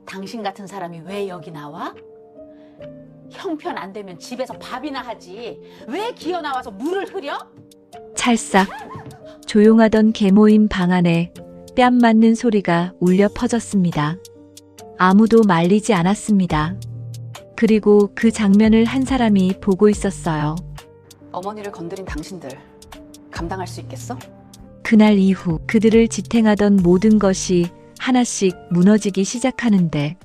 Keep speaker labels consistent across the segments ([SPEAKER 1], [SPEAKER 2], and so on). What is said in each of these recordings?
[SPEAKER 1] 당신 같은 사람이 왜 여기 나와? 형편 안 되면 집에서 밥이나 하지. 왜 기어 나와서 물을 흐려?
[SPEAKER 2] 찰싹. 조용하던 계모임 방 안에 뺨 맞는 소리가 울려 퍼졌습니다. 아무도 말리지 않았습니다. 그리고 그 장면을 한 사람이 보고 있었어요.
[SPEAKER 1] 어머니를 건드린 당신들 감당할 수 있겠어?
[SPEAKER 2] 그날 이후 그들을 지탱하던 모든 것이 하나씩 무너지기 시작하는데,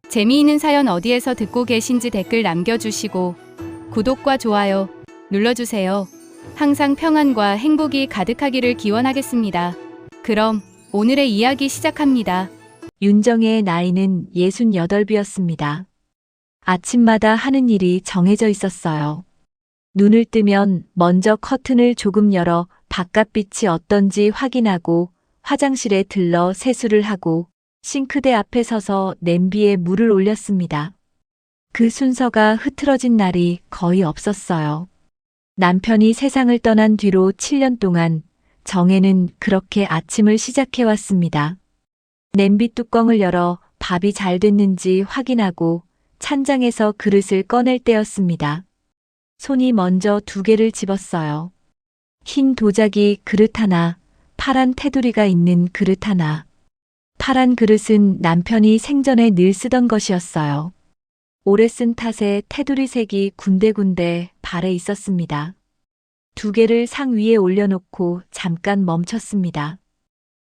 [SPEAKER 3] 재미있는 사연 어디에서 듣고 계신지 댓글 남겨주시고 구독과 좋아요 눌러주세요. 항상 평안과 행복이 가득하기를 기원하겠습니다. 그럼 오늘의 이야기 시작합니다.
[SPEAKER 2] 윤정혜의 나이는 68이었습니다. 아침마다 하는 일이 정해져 있었어요. 눈을 뜨면 먼저 커튼을 조금 열어 바깥빛이 어떤지 확인하고 화장실에 들러 세수를 하고 싱크대 앞에 서서 냄비에 물을 올렸습니다. 그 순서가 흐트러진 날이 거의 없었어요. 남편이 세상을 떠난 뒤로 7년 동안 정혜는 그렇게 아침을 시작해왔습니다. 냄비 뚜껑을 열어 밥이 잘 됐는지 확인하고 찬장에서 그릇을 꺼낼 때였습니다. 손이 먼저 2개를 집었어요. 흰 도자기 그릇 하나, 파란 테두리가 있는 그릇 하나. 파란 그릇은 남편이 생전에 늘 쓰던 것이었어요. 오래 쓴 탓에 테두리 색이 군데군데 발에 있었습니다. 2개를 상 위에 올려놓고 잠깐 멈췄습니다.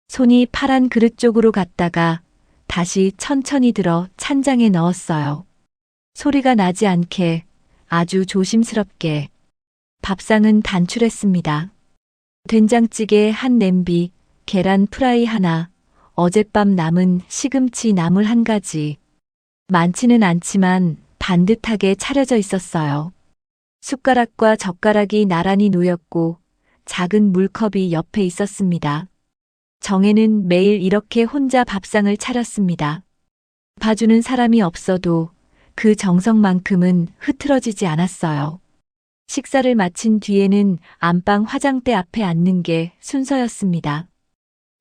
[SPEAKER 2] 손이 파란 그릇 쪽으로 갔다가 다시 천천히 들어 찬장에 넣었어요. 소리가 나지 않게 아주 조심스럽게. 밥상은 단출했습니다. 된장찌개 한 냄비, 계란 프라이 하나, 어젯밤 남은 시금치 나물 1가지. 많지는 않지만 반듯하게 차려져 있었어요. 숟가락과 젓가락이 나란히 놓였고 작은 물컵이 옆에 있었습니다. 정혜는 매일 이렇게 혼자 밥상을 차렸습니다. 봐주는 사람이 없어도 그 정성만큼은 흐트러지지 않았어요. 식사를 마친 뒤에는 안방 화장대 앞에 앉는 게 순서였습니다.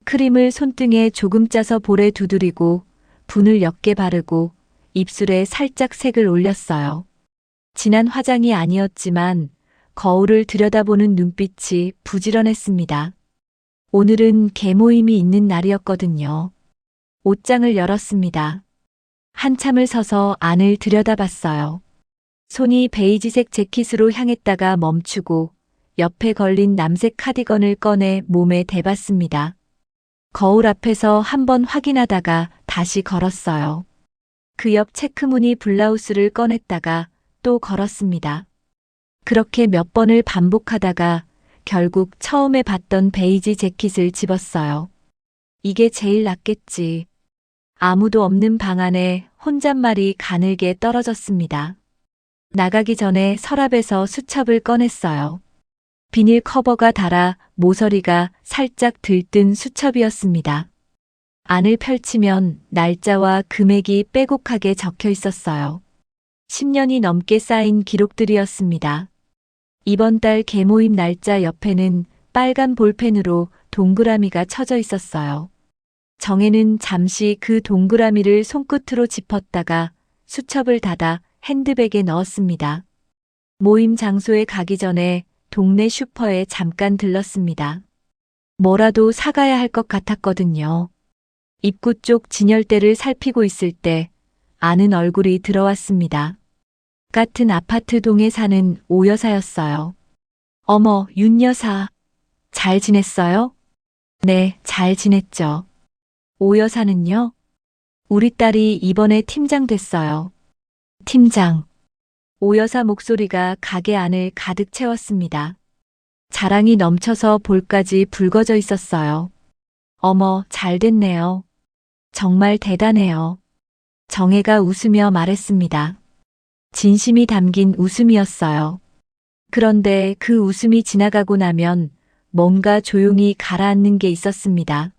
[SPEAKER 2] 크림을 손등에 조금 짜서 볼에 두드리고 분을 옅게 바르고 입술에 살짝 색을 올렸어요. 진한 화장이 아니었지만 거울을 들여다보는 눈빛이 부지런했습니다. 오늘은 계모임이 있는 날이었거든요. 옷장을 열었습니다. 한참을 서서 안을 들여다봤어요. 손이 베이지색 재킷으로 향했다가 멈추고 옆에 걸린 남색 카디건을 꺼내 몸에 대봤습니다. 거울 앞에서 한번 확인하다가 다시 걸었어요. 그 옆 체크무늬 블라우스를 꺼냈다가 또 걸었습니다. 그렇게 몇 번을 반복하다가 결국 처음에 봤던 베이지 재킷을 집었어요. 이게 제일 낫겠지. 아무도 없는 방 안에 혼잣말이 가늘게 떨어졌습니다. 나가기 전에 서랍에서 수첩을 꺼냈어요. 비닐 커버가 닳아 모서리가 살짝 들뜬 수첩이었습니다. 안을 펼치면 날짜와 금액이 빼곡하게 적혀 있었어요. 10년이 넘게 쌓인 기록들이었습니다. 이번 달 계모임 날짜 옆에는 빨간 볼펜으로 동그라미가 쳐져 있었어요. 정혜는 잠시 그 동그라미를 손끝으로 짚었다가 수첩을 닫아 핸드백에 넣었습니다. 모임 장소에 가기 전에 동네 슈퍼에 잠깐 들렀습니다. 뭐라도 사가야 할 것 같았거든요. 입구 쪽 진열대를 살피고 있을 때 아는 얼굴이 들어왔습니다. 같은 아파트 동에 사는 오 여사였어요. 어머, 윤 여사. 잘 지냈어요? 네, 잘 지냈죠. 오 여사는요? 우리 딸이 이번에 팀장 됐어요. 팀장. 오 여사 목소리가 가게 안을 가득 채웠습니다. 자랑이 넘쳐서 볼까지 붉어져 있었어요. 어머, 잘 됐네요. 정말 대단해요. 정혜가 웃으며 말했습니다. 진심이 담긴 웃음이었어요. 그런데 그 웃음이 지나가고 나면 뭔가 조용히 가라앉는 게 있었습니다.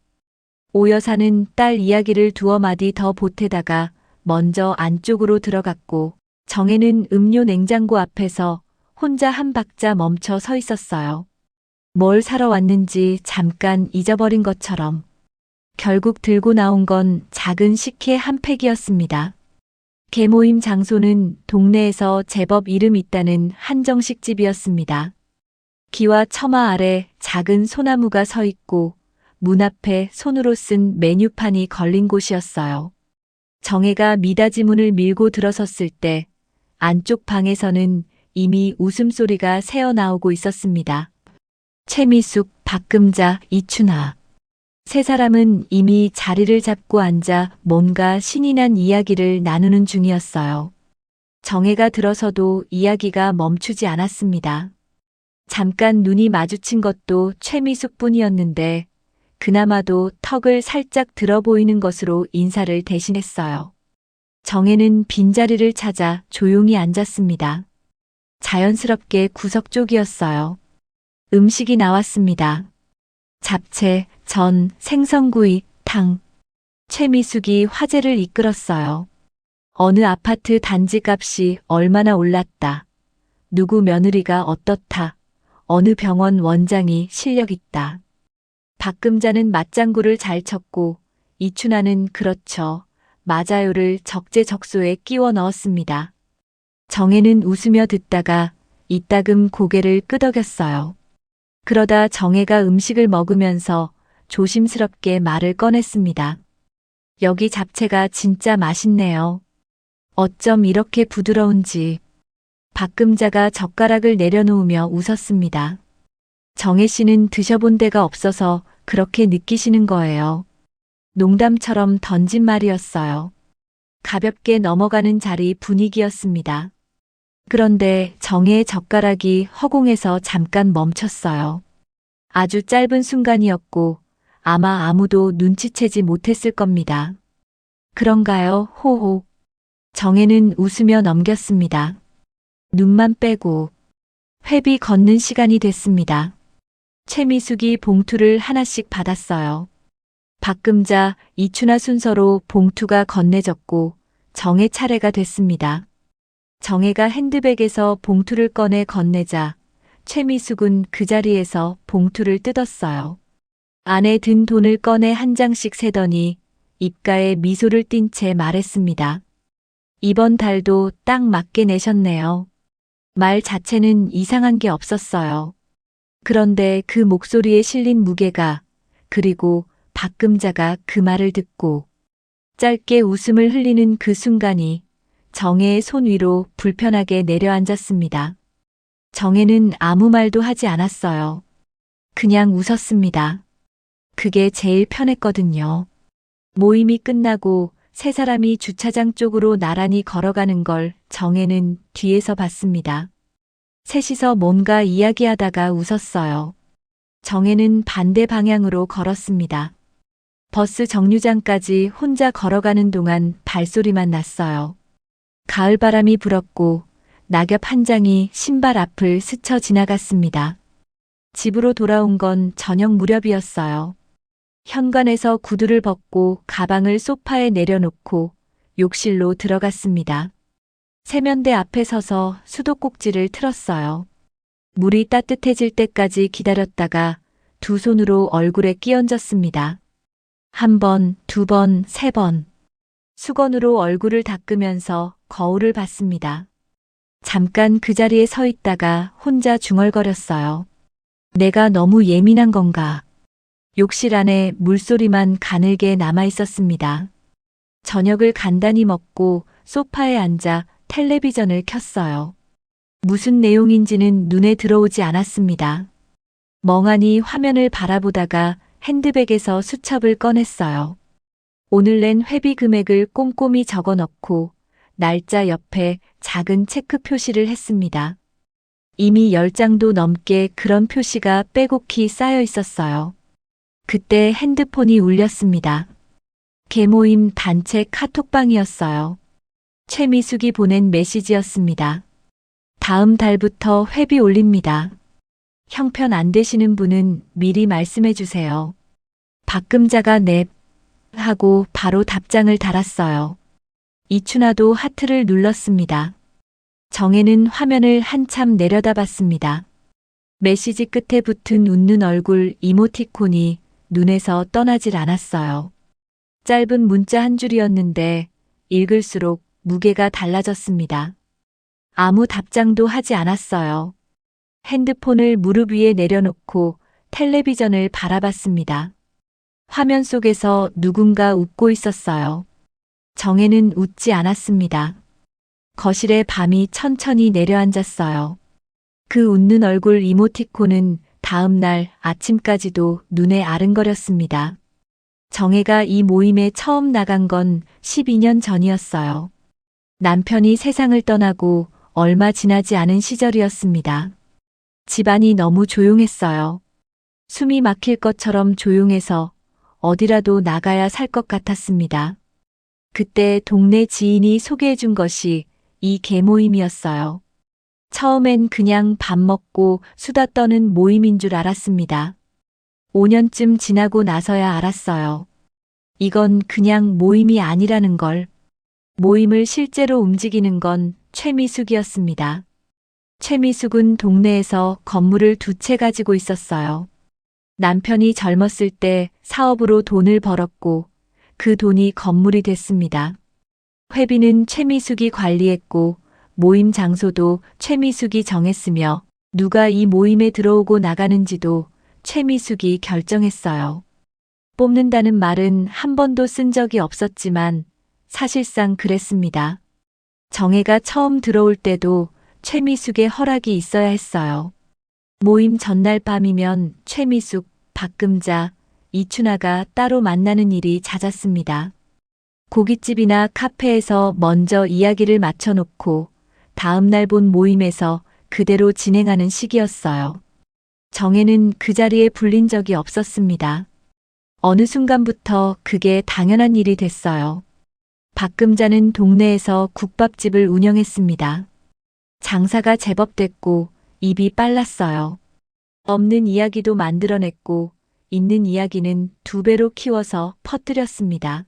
[SPEAKER 2] 오 여사는 딸 이야기를 두어 마디 더 보태다가 먼저 안쪽으로 들어갔고 정혜는 음료 냉장고 앞에서 혼자 한 박자 멈춰 서 있었어요. 뭘 사러 왔는지 잠깐 잊어버린 것처럼. 결국 들고 나온 건 작은 식혜 한 팩이었습니다. 계모임 장소는 동네에서 제법 이름 있다는 한정식 집이었습니다. 기와 처마 아래 작은 소나무가 서 있고 문 앞에 손으로 쓴 메뉴판이 걸린 곳이었어요. 정혜가 미닫이 문을 밀고 들어섰을 때 안쪽 방에서는 이미 웃음소리가 새어나오고 있었습니다. 최미숙, 박금자, 이춘아. 세 사람은 이미 자리를 잡고 앉아 뭔가 신이 난 이야기를 나누는 중이었어요. 정혜가 들어서도 이야기가 멈추지 않았습니다. 잠깐 눈이 마주친 것도 최미숙 뿐이었는데 그나마도 턱을 살짝 들어 보이는 것으로 인사를 대신했어요. 정혜는 빈자리를 찾아 조용히 앉았습니다. 자연스럽게 구석 쪽이었어요. 음식이 나왔습니다. 잡채, 전, 생선구이, 탕. 최미숙이 화제를 이끌었어요. 어느 아파트 단지값이 얼마나 올랐다. 누구 며느리가 어떻다. 어느 병원 원장이 실력 있다. 박금자는 맞장구를 잘 쳤고 이춘하는 그렇죠. 맞아요를 적재적소에 끼워 넣었습니다. 정혜는 웃으며 듣다가 이따금 고개를 끄덕였어요. 그러다 정혜가 음식을 먹으면서 조심스럽게 말을 꺼냈습니다. 여기 잡채가 진짜 맛있네요. 어쩜 이렇게 부드러운지. 박금자가 젓가락을 내려놓으며 웃었습니다. 정혜 씨는 드셔본 데가 없어서 그렇게 느끼시는 거예요. 농담처럼 던진 말이었어요. 가볍게 넘어가는 자리 분위기였습니다. 그런데 정혜의 젓가락이 허공에서 잠깐 멈췄어요. 아주 짧은 순간이었고 아마 아무도 눈치채지 못했을 겁니다. 그런가요? 호호. 정혜는 웃으며 넘겼습니다. 눈만 빼고. 회비 걷는 시간이 됐습니다. 최미숙이 봉투를 하나씩 받았어요. 박금자, 이춘하 순서로 봉투가 건네졌고 정혜 차례가 됐습니다. 정혜가 핸드백에서 봉투를 꺼내 건네자 최미숙은 그 자리에서 봉투를 뜯었어요. 안에 든 돈을 꺼내 한 장씩 세더니 입가에 미소를 띤 채 말했습니다. 이번 달도 딱 맞게 내셨네요. 말 자체는 이상한 게 없었어요. 그런데 그 목소리에 실린 무게가, 그리고 박금자가 그 말을 듣고 짧게 웃음을 흘리는 그 순간이 정혜의 손 위로 불편하게 내려앉았습니다. 정혜는 아무 말도 하지 않았어요. 그냥 웃었습니다. 그게 제일 편했거든요. 모임이 끝나고 세 사람이 주차장 쪽으로 나란히 걸어가는 걸 정혜는 뒤에서 봤습니다. 셋이서 뭔가 이야기하다가 웃었어요. 정혜는 반대 방향으로 걸었습니다. 버스 정류장까지 혼자 걸어가는 동안 발소리만 났어요. 가을바람이 불었고 낙엽 한 장이 신발 앞을 스쳐 지나갔습니다. 집으로 돌아온 건 저녁 무렵이었어요. 현관에서 구두를 벗고 가방을 소파에 내려놓고 욕실로 들어갔습니다. 세면대 앞에 서서 수도꼭지를 틀었어요. 물이 따뜻해질 때까지 기다렸다가 두 손으로 얼굴에 끼얹었습니다. 한 번, 두 번, 세 번. 수건으로 얼굴을 닦으면서 거울을 봤습니다. 잠깐 그 자리에 서 있다가 혼자 중얼거렸어요. 내가 너무 예민한 건가? 욕실 안에 물소리만 가늘게 남아 있었습니다. 저녁을 간단히 먹고 소파에 앉아 텔레비전을 켰어요. 무슨 내용인지는 눈에 들어오지 않았습니다. 멍하니 화면을 바라보다가 핸드백에서 수첩을 꺼냈어요. 오늘 낸 회비 금액을 꼼꼼히 적어 넣고 날짜 옆에 작은 체크 표시를 했습니다. 이미 10장도 넘게 그런 표시가 빼곡히 쌓여 있었어요. 그때 핸드폰이 울렸습니다. 계모임 단체 카톡방이었어요. 최미숙이 보낸 메시지였습니다. 다음 달부터 회비 올립니다. 형편 안 되시는 분은 미리 말씀해 주세요. 박금자가 넵 하고 바로 답장을 달았어요. 이춘하도 하트를 눌렀습니다. 정혜는 화면을 한참 내려다봤습니다. 메시지 끝에 붙은 웃는 얼굴 이모티콘이 눈에서 떠나질 않았어요. 짧은 문자 한 줄이었는데 읽을수록 무게가 달라졌습니다. 아무 답장도 하지 않았어요. 핸드폰을 무릎 위에 내려놓고 텔레비전을 바라봤습니다. 화면 속에서 누군가 웃고 있었어요. 정혜는 웃지 않았습니다. 거실에 밤이 천천히 내려앉았어요. 그 웃는 얼굴 이모티콘은 다음 날 아침까지도 눈에 아른거렸습니다. 정혜가 이 모임에 처음 나간 건 12년 전이었어요. 남편이 세상을 떠나고 얼마 지나지 않은 시절이었습니다. 집안이 너무 조용했어요. 숨이 막힐 것처럼 조용해서 어디라도 나가야 살 것 같았습니다. 그때 동네 지인이 소개해 준 것이 이 개모임이었어요. 처음엔 그냥 밥 먹고 수다 떠는 모임인 줄 알았습니다. 5년쯤 지나고 나서야 알았어요. 이건 그냥 모임이 아니라는 걸. 모임을 실제로 움직이는 건 최미숙이었습니다. 최미숙은 동네에서 건물을 2채 가지고 있었어요. 남편이 젊었을 때 사업으로 돈을 벌었고 그 돈이 건물이 됐습니다. 회비는 최미숙이 관리했고 모임 장소도 최미숙이 정했으며 누가 이 모임에 들어오고 나가는지도 최미숙이 결정했어요. 뽑는다는 말은 한 번도 쓴 적이 없었지만 사실상 그랬습니다. 정혜가 처음 들어올 때도 최미숙의 허락이 있어야 했어요. 모임 전날 밤이면 최미숙, 박금자, 이춘아가 따로 만나는 일이 잦았습니다. 고깃집이나 카페에서 먼저 이야기를 맞춰놓고 다음 날 본 모임에서 그대로 진행하는 시기였어요. 정혜는 그 자리에 불린 적이 없었습니다. 어느 순간부터 그게 당연한 일이 됐어요. 박금자는 동네에서 국밥집을 운영했습니다. 장사가 제법 됐고 입이 빨랐어요. 없는 이야기도 만들어냈고 있는 이야기는 2배로 키워서 퍼뜨렸습니다.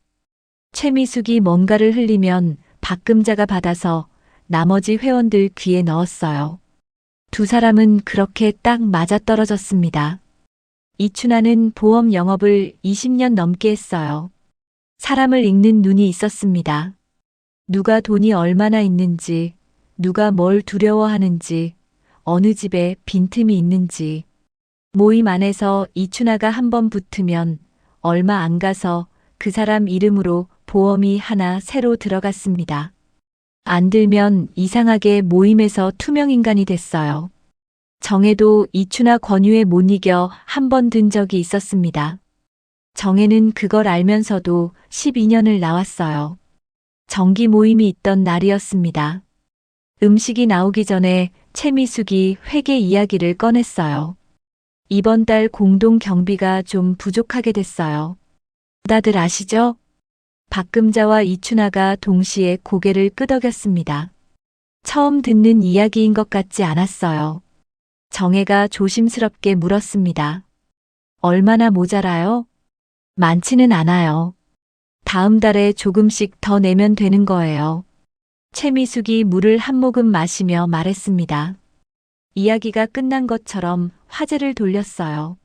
[SPEAKER 2] 최미숙이 뭔가를 흘리면 박금자가 받아서 나머지 회원들 귀에 넣었어요. 2 사람은 그렇게 딱 맞아떨어졌습니다. 이춘아는 보험 영업을 20년 넘게 했어요. 사람을 읽는 눈이 있었습니다. 누가 돈이 얼마나 있는지, 누가 뭘 두려워하는지, 어느 집에 빈틈이 있는지. 모임 안에서 이춘아가 한번 붙으면 얼마 안 가서 그 사람 이름으로 보험이 하나 새로 들어갔습니다. 안 들면 이상하게 모임에서 투명인간이 됐어요. 정혜도 이춘아 권유에 못 이겨 한 번 든 적이 있었습니다. 정혜는 그걸 알면서도 12년을 나왔어요. 정기 모임이 있던 날이었습니다. 음식이 나오기 전에 최미숙이 회계 이야기를 꺼냈어요. 이번 달 공동 경비가 좀 부족하게 됐어요. 다들 아시죠? 박금자와 이춘아가 동시에 고개를 끄덕였습니다. 처음 듣는 이야기인 것 같지 않았어요. 정혜가 조심스럽게 물었습니다. 얼마나 모자라요? 많지는 않아요. 다음 달에 조금씩 더 내면 되는 거예요. 최미숙이 물을 한 모금 마시며 말했습니다. 이야기가 끝난 것처럼 화제를 돌렸어요.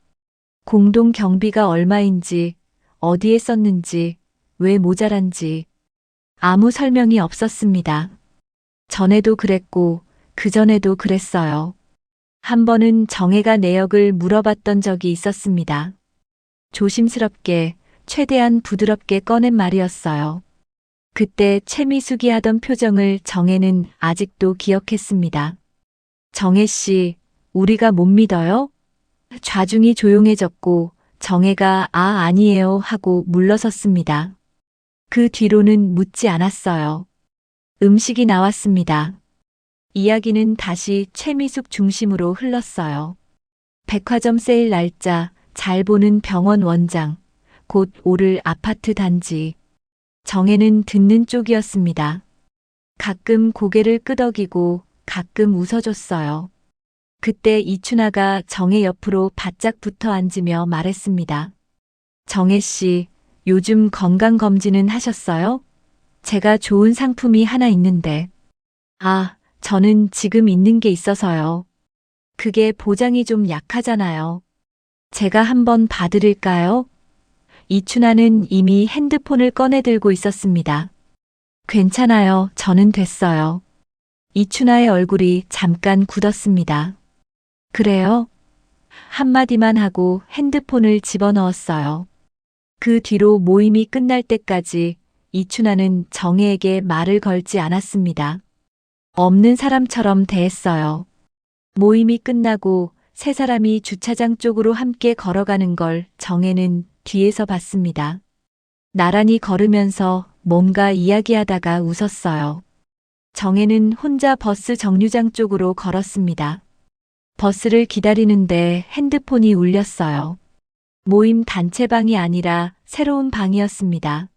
[SPEAKER 2] 공동 경비가 얼마인지, 어디에 썼는지, 왜 모자란지 아무 설명이 없었습니다. 전에도 그랬고 그전에도 그랬어요. 한 번은 정혜가 내역을 물어봤던 적이 있었습니다. 조심스럽게 최대한 부드럽게 꺼낸 말이었어요. 그때 최미숙이 하던 표정을 정혜는 아직도 기억했습니다. 정혜 씨, 우리가 못 믿어요? 좌중이 조용해졌고 정혜가 아니에요 하고 물러섰습니다. 그 뒤로는 묻지 않았어요. 음식이 나왔습니다. 이야기는 다시 최미숙 중심으로 흘렀어요. 백화점 세일 날짜, 잘 보는 병원 원장, 곧 오를 아파트 단지. 정혜는 듣는 쪽이었습니다. 가끔 고개를 끄덕이고 가끔 웃어줬어요. 그때 이춘아가 정혜 옆으로 바짝 붙어 앉으며 말했습니다. 정혜 씨, 요즘 건강검진은 하셨어요? 제가 좋은 상품이 하나 있는데. 저는 지금 있는 게 있어서요. 그게 보장이 좀 약하잖아요. 제가 한번 봐드릴까요? 이춘아는 이미 핸드폰을 꺼내 들고 있었습니다. 괜찮아요. 저는 됐어요. 이춘아의 얼굴이 잠깐 굳었습니다. 그래요? 한마디만 하고 핸드폰을 집어넣었어요. 그 뒤로 모임이 끝날 때까지 이춘아는 정혜에게 말을 걸지 않았습니다. 없는 사람처럼 대했어요. 모임이 끝나고 세 사람이 주차장 쪽으로 함께 걸어가는 걸 정혜는 뒤에서 봤습니다. 나란히 걸으면서 뭔가 이야기하다가 웃었어요. 정혜는 혼자 버스 정류장 쪽으로 걸었습니다. 버스를 기다리는데 핸드폰이 울렸어요. 모임 단체방이 아니라 새로운 방이었습니다.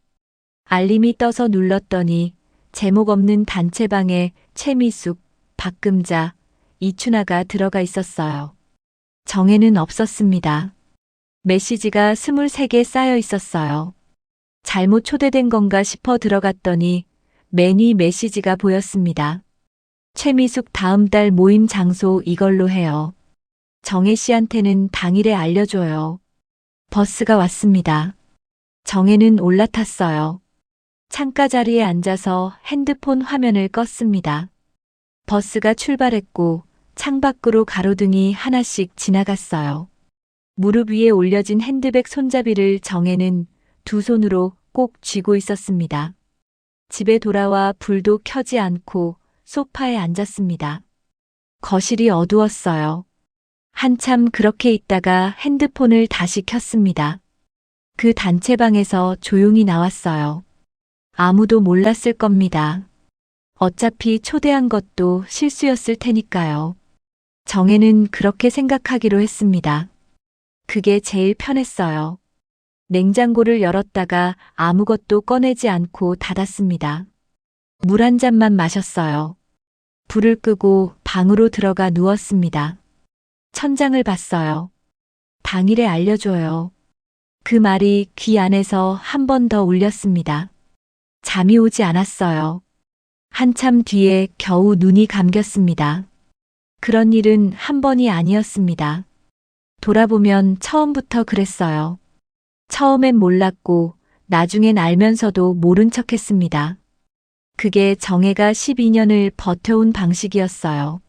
[SPEAKER 2] 알림이 떠서 눌렀더니 제목 없는 단체방에 최미숙, 박금자, 이춘아가 들어가 있었어요. 정혜는 없었습니다. 메시지가 23개 쌓여 있었어요. 잘못 초대된 건가 싶어 들어갔더니 맨 위 메시지가 보였습니다. 최미숙 다음 달 모임 장소 이걸로 해요. 정혜 씨한테는 당일에 알려줘요. 버스가 왔습니다. 정혜는 올라탔어요. 창가 자리에 앉아서 핸드폰 화면을 껐습니다. 버스가 출발했고 창밖으로 가로등이 하나씩 지나갔어요. 무릎 위에 올려진 핸드백 손잡이를 정혜는 두 손으로 꼭 쥐고 있었습니다. 집에 돌아와 불도 켜지 않고 소파에 앉았습니다. 거실이 어두웠어요. 한참 그렇게 있다가 핸드폰을 다시 켰습니다. 그 단체방에서 조용히 나왔어요. 아무도 몰랐을 겁니다. 어차피 초대한 것도 실수였을 테니까요. 정혜는 그렇게 생각하기로 했습니다. 그게 제일 편했어요. 냉장고를 열었다가 아무것도 꺼내지 않고 닫았습니다. 물 한 잔만 마셨어요. 불을 끄고 방으로 들어가 누웠습니다. 천장을 봤어요. 당일에 알려줘요. 그 말이 귀 안에서 한 번 더 울렸습니다. 잠이 오지 않았어요. 한참 뒤에 겨우 눈이 감겼습니다. 그런 일은 한 번이 아니었습니다. 돌아보면 처음부터 그랬어요. 처음엔 몰랐고 나중엔 알면서도 모른 척했습니다. 그게 정혜가 12년을 버텨온 방식이었어요.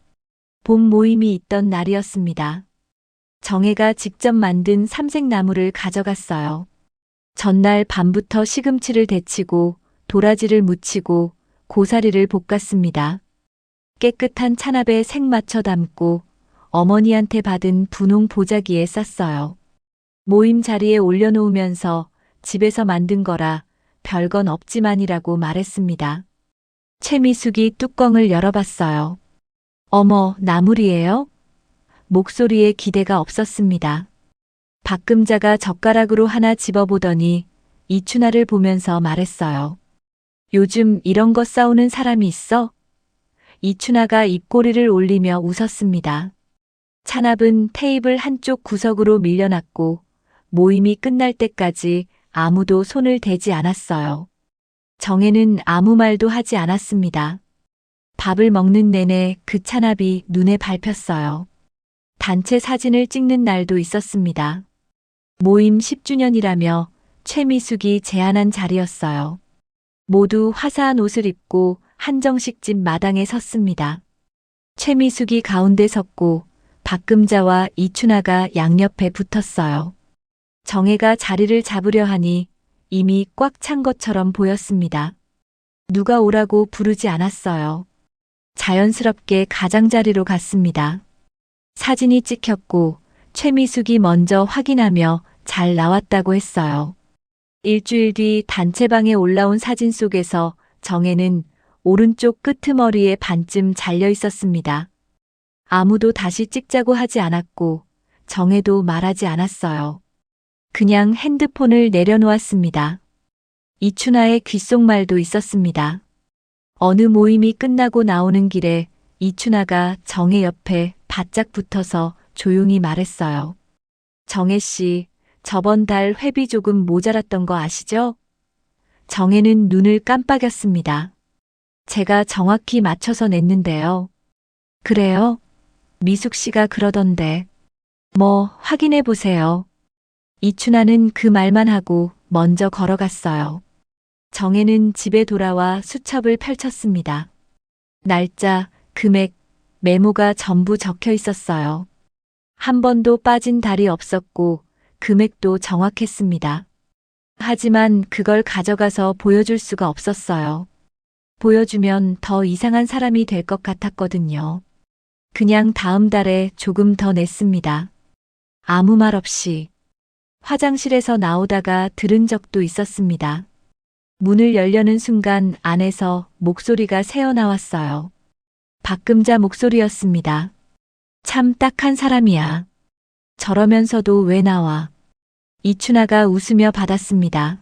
[SPEAKER 2] 봄 모임이 있던 날이었습니다. 정혜가 직접 만든 삼색나무를 가져갔어요. 전날 밤부터 시금치를 데치고 도라지를 무치고 고사리를 볶았습니다. 깨끗한 찬압에 색 맞춰 담고 어머니한테 받은 분홍 보자기에 쌌어요. 모임 자리에 올려놓으면서 집에서 만든 거라 별건 없지만이라고 말했습니다. 최미숙이 뚜껑을 열어봤어요. 어머, 나물이에요? 목소리에 기대가 없었습니다. 박금자가 젓가락으로 하나 집어보더니 이춘아를 보면서 말했어요. 요즘 이런 거 싸우는 사람이 있어? 이춘아가 입꼬리를 올리며 웃었습니다. 찬압은 테이블 한쪽 구석으로 밀려났고 모임이 끝날 때까지 아무도 손을 대지 않았어요. 정혜는 아무 말도 하지 않았습니다. 밥을 먹는 내내 그 찬압이 눈에 밟혔어요. 단체 사진을 찍는 날도 있었습니다. 모임 10주년이라며 최미숙이 제안한 자리였어요. 모두 화사한 옷을 입고 한정식 집 마당에 섰습니다. 최미숙이 가운데 섰고 박금자와 이춘아가 양옆에 붙었어요. 정혜가 자리를 잡으려 하니 이미 꽉 찬 것처럼 보였습니다. 누가 오라고 부르지 않았어요. 자연스럽게 가장자리로 갔습니다. 사진이 찍혔고 최미숙이 먼저 확인하며 잘 나왔다고 했어요. 일주일 뒤 단체방에 올라온 사진 속에서 정혜는 오른쪽 끄트머리에 반쯤 잘려 있었습니다. 아무도 다시 찍자고 하지 않았고 정혜도 말하지 않았어요. 그냥 핸드폰을 내려놓았습니다. 이춘아의 귓속말도 있었습니다. 어느 모임이 끝나고 나오는 길에 이춘아가 정혜 옆에 바짝 붙어서 조용히 말했어요. 정혜 씨, 저번 달 회비 조금 모자랐던 거 아시죠? 정혜는 눈을 깜빡였습니다. 제가 정확히 맞춰서 냈는데요. 그래요? 미숙 씨가 그러던데. 뭐, 확인해 보세요. 이춘아는 그 말만 하고 먼저 걸어갔어요. 정혜는 집에 돌아와 수첩을 펼쳤습니다. 날짜, 금액, 메모가 전부 적혀 있었어요. 한 번도 빠진 달이 없었고 금액도 정확했습니다. 하지만 그걸 가져가서 보여줄 수가 없었어요. 보여주면 더 이상한 사람이 될 것 같았거든요. 그냥 다음 달에 조금 더 냈습니다. 아무 말 없이. 화장실에서 나오다가 들은 적도 있었습니다. 문을 열려는 순간 안에서 목소리가 새어나왔어요. 박금자 목소리였습니다. 참 딱한 사람이야. 저러면서도 왜 나와? 이춘아가 웃으며 받았습니다.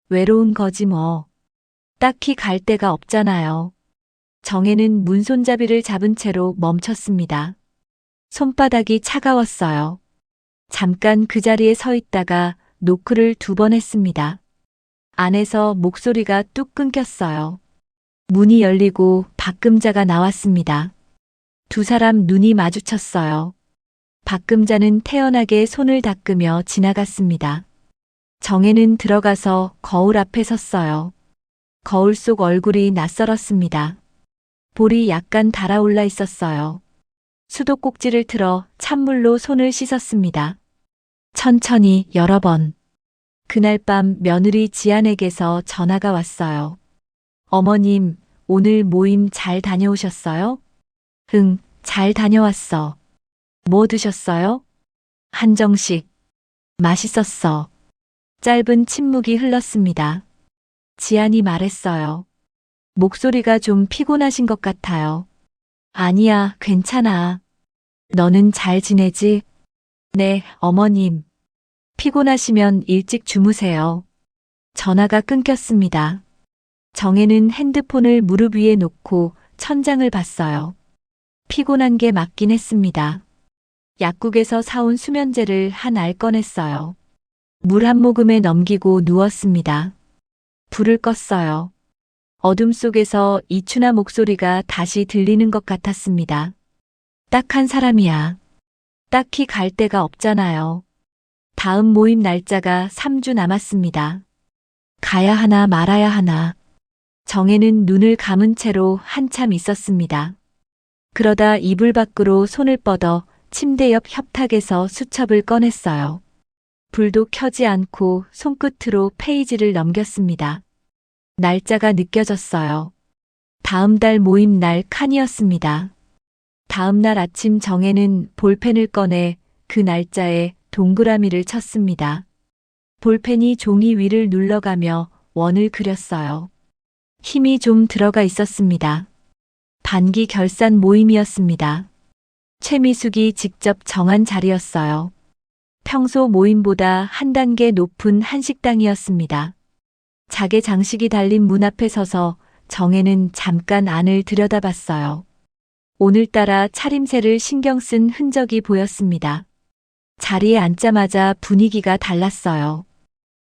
[SPEAKER 2] 외로운 거지 뭐. 딱히 갈 데가 없잖아요. 정혜는 문손잡이를 잡은 채로 멈췄습니다. 손바닥이 차가웠어요. 잠깐 그 자리에 서 있다가 노크를 2번 했습니다. 안에서 목소리가 뚝 끊겼어요. 문이 열리고 박금자가 나왔습니다. 두 사람 눈이 마주쳤어요. 박금자는 태연하게 손을 닦으며 지나갔습니다. 정혜는 들어가서 거울 앞에 섰어요. 거울 속 얼굴이 낯설었습니다. 볼이 약간 달아올라 있었어요. 수도꼭지를 틀어 찬물로 손을 씻었습니다. 천천히 여러 번. 그날 밤 며느리 지안에게서 전화가 왔어요. 어머님, 오늘 모임 잘 다녀오셨어요? 응, 잘 다녀왔어. 뭐 드셨어요? 한정식. 맛있었어. 짧은 침묵이 흘렀습니다. 지안이 말했어요. 목소리가 좀 피곤하신 것 같아요. 아니야, 괜찮아. 너는 잘 지내지? 네, 어머님. 피곤하시면 일찍 주무세요. 전화가 끊겼습니다. 정혜는 핸드폰을 무릎 위에 놓고 천장을 봤어요. 피곤한 게 맞긴 했습니다. 약국에서 사온 수면제를 한 알 꺼냈어요. 물 한 모금에 넘기고 누웠습니다. 불을 껐어요. 어둠 속에서 이춘아 목소리가 다시 들리는 것 같았습니다. 딱한 사람이야. 딱히 갈 데가 없잖아요. 다음 모임 날짜가 3주 남았습니다. 가야 하나 말아야 하나. 정혜는 눈을 감은 채로 한참 있었습니다. 그러다 이불 밖으로 손을 뻗어 침대 옆 협탁에서 수첩을 꺼냈어요. 불도 켜지 않고 손끝으로 페이지를 넘겼습니다. 날짜가 느껴졌어요. 다음 달 모임 날 칸이었습니다. 다음 날 아침 정혜는 볼펜을 꺼내 그 날짜에 동그라미를 쳤습니다. 볼펜이 종이 위를 눌러가며 원을 그렸어요. 힘이 좀 들어가 있었습니다. 반기 결산 모임이었습니다. 최미숙이 직접 정한 자리였어요. 평소 모임보다 한 단계 높은 한식당이었습니다. 자개 장식이 달린 문 앞에 서서 정혜는 잠깐 안을 들여다봤어요. 오늘따라 차림새를 신경 쓴 흔적이 보였습니다. 자리에 앉자마자 분위기가 달랐어요.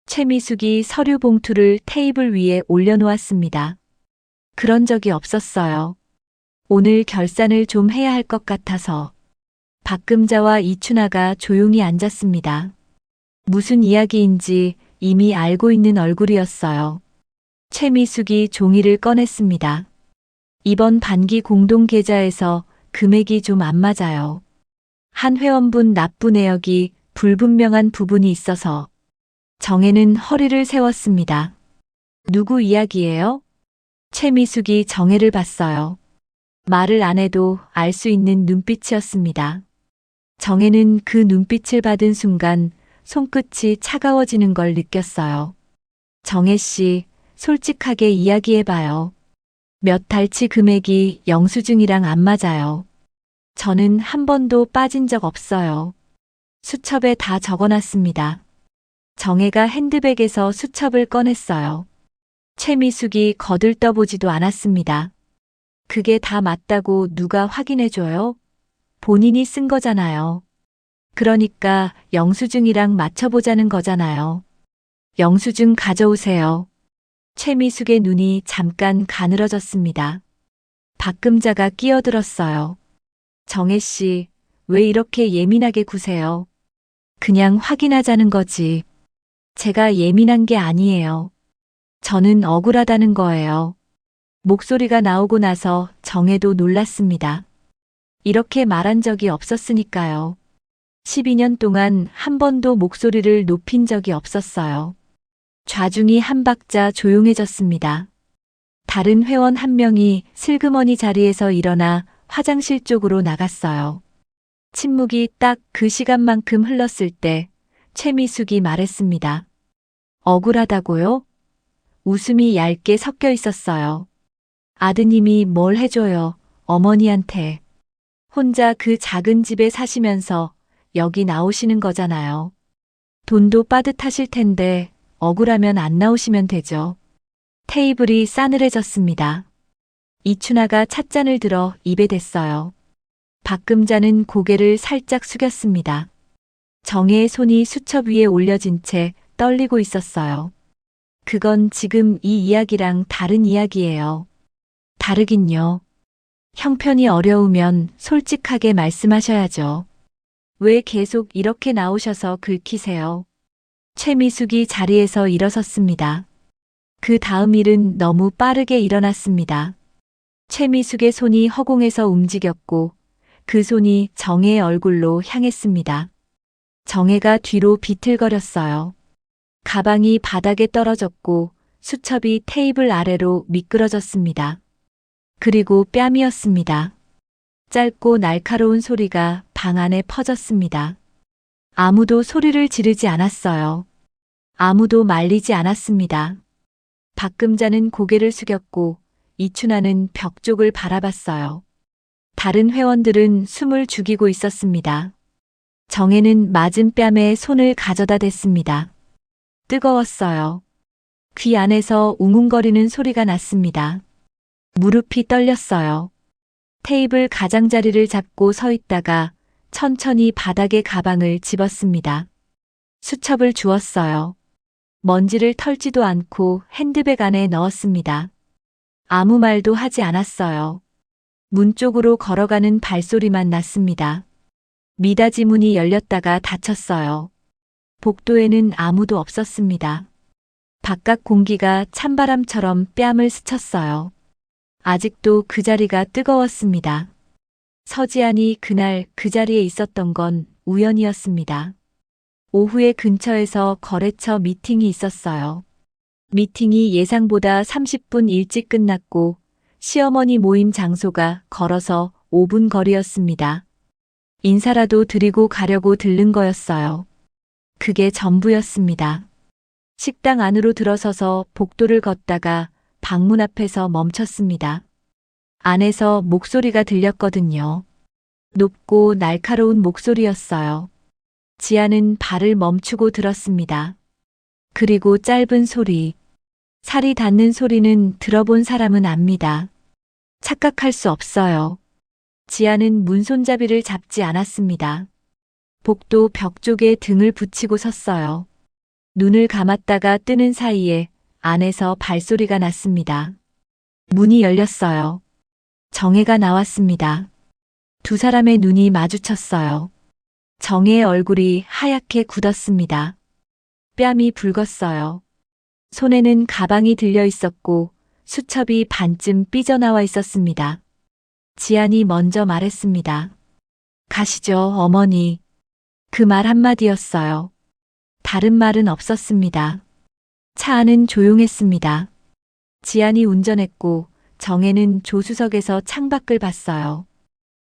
[SPEAKER 2] 최미숙이 서류 봉투를 테이블 위에 올려놓았습니다. 그런 적이 없었어요. 오늘 결산을 좀 해야 할 것 같아서. 박금자와 이춘아가 조용히 앉았습니다. 무슨 이야기인지 이미 알고 있는 얼굴이었어요. 최미숙이 종이를 꺼냈습니다. 이번 반기 공동 계좌에서 금액이 좀 안 맞아요. 한 회원분 납부 내역이 불분명한 부분이 있어서. 정혜는 허리를 세웠습니다. 누구 이야기예요? 최미숙이 정혜를 봤어요. 말을 안 해도 알 수 있는 눈빛이었습니다. 정혜는 그 눈빛을 받은 순간 손끝이 차가워지는 걸 느꼈어요. 정혜 씨, 솔직하게 이야기해봐요. 몇 달치 금액이 영수증이랑 안 맞아요. 저는 한 번도 빠진 적 없어요. 수첩에 다 적어놨습니다. 정혜가 핸드백에서 수첩을 꺼냈어요. 최미숙이 거들떠보지도 않았습니다. 그게 다 맞다고 누가 확인해줘요? 본인이 쓴 거잖아요. 그러니까 영수증이랑 맞춰보자는 거잖아요. 영수증 가져오세요. 최미숙의 눈이 잠깐 가늘어졌습니다. 박금자가 끼어들었어요. 정혜 씨, 왜 이렇게 예민하게 구세요? 그냥 확인하자는 거지. 제가 예민한 게 아니에요. 저는 억울하다는 거예요. 목소리가 나오고 나서 정혜도 놀랐습니다. 이렇게 말한 적이 없었으니까요. 12년 동안 한 번도 목소리를 높인 적이 없었어요. 좌중이 한 박자 조용해졌습니다. 다른 회원 한 명이 슬그머니 자리에서 일어나 화장실 쪽으로 나갔어요. 침묵이 딱 그 시간만큼 흘렀을 때 최미숙이 말했습니다. 억울하다고요? 웃음이 얇게 섞여 있었어요. 아드님이 뭘 해줘요, 어머니한테. 혼자 그 작은 집에 사시면서 여기 나오시는 거잖아요. 돈도 빠듯하실 텐데 억울하면 안 나오시면 되죠. 테이블이 싸늘해졌습니다. 이춘아가 찻잔을 들어 입에 댔어요. 박금자는 고개를 살짝 숙였습니다. 정혜의 손이 수첩 위에 올려진 채 떨리고 있었어요. 그건 지금 이 이야기랑 다른 이야기예요. 다르긴요. 형편이 어려우면 솔직하게 말씀하셔야죠. 왜 계속 이렇게 나오셔서 긁히세요? 최미숙이 자리에서 일어섰습니다. 그 다음 일은 너무 빠르게 일어났습니다. 최미숙의 손이 허공에서 움직였고 그 손이 정혜의 얼굴로 향했습니다. 정혜가 뒤로 비틀거렸어요. 가방이 바닥에 떨어졌고 수첩이 테이블 아래로 미끄러졌습니다. 그리고 뺨이었습니다. 짧고 날카로운 소리가 방 안에 퍼졌습니다. 아무도 소리를 지르지 않았어요. 아무도 말리지 않았습니다. 박금자는 고개를 숙였고 이춘아는 벽 쪽을 바라봤어요. 다른 회원들은 숨을 죽이고 있었습니다. 정혜는 맞은 뺨에 손을 가져다 댔습니다. 뜨거웠어요. 귀 안에서 웅웅거리는 소리가 났습니다. 무릎이 떨렸어요. 테이블 가장자리를 잡고 서 있다가 천천히 바닥에 가방을 집었습니다. 수첩을 주웠어요. 먼지를 털지도 않고 핸드백 안에 넣었습니다. 아무 말도 하지 않았어요. 문 쪽으로 걸어가는 발소리만 났습니다. 미닫이 문이 열렸다가 닫혔어요. 복도에는 아무도 없었습니다. 바깥 공기가 찬바람처럼 뺨을 스쳤어요. 아직도 그 자리가 뜨거웠습니다. 서지안이 그날 그 자리에 있었던 건 우연이었습니다. 오후에 근처에서 거래처 미팅이 있었어요. 미팅이 예상보다 30분 일찍 끝났고 시어머니 모임 장소가 걸어서 5분 거리였습니다. 인사라도 드리고 가려고 들른 거였어요. 그게 전부였습니다. 식당 안으로 들어서서 복도를 걷다가 방문 앞에서 멈췄습니다. 안에서 목소리가 들렸거든요. 높고 날카로운 목소리였어요. 지아는 발을 멈추고 들었습니다. 그리고 짧은 소리. 살이 닿는 소리는 들어본 사람은 압니다. 착각할 수 없어요. 지아는 문손잡이를 잡지 않았습니다. 복도 벽 쪽에 등을 붙이고 섰어요. 눈을 감았다가 뜨는 사이에 안에서 발소리가 났습니다. 문이 열렸어요. 정혜가 나왔습니다. 두 사람의 눈이 마주쳤어요. 정혜의 얼굴이 하얗게 굳었습니다. 뺨이 붉었어요. 손에는 가방이 들려 있었고 수첩이 반쯤 삐져나와 있었습니다. 지안이 먼저 말했습니다. 가시죠, 어머니. 그 말 한마디였어요. 다른 말은 없었습니다. 차 안은 조용했습니다. 지안이 운전했고 정혜는 조수석에서 창밖을 봤어요.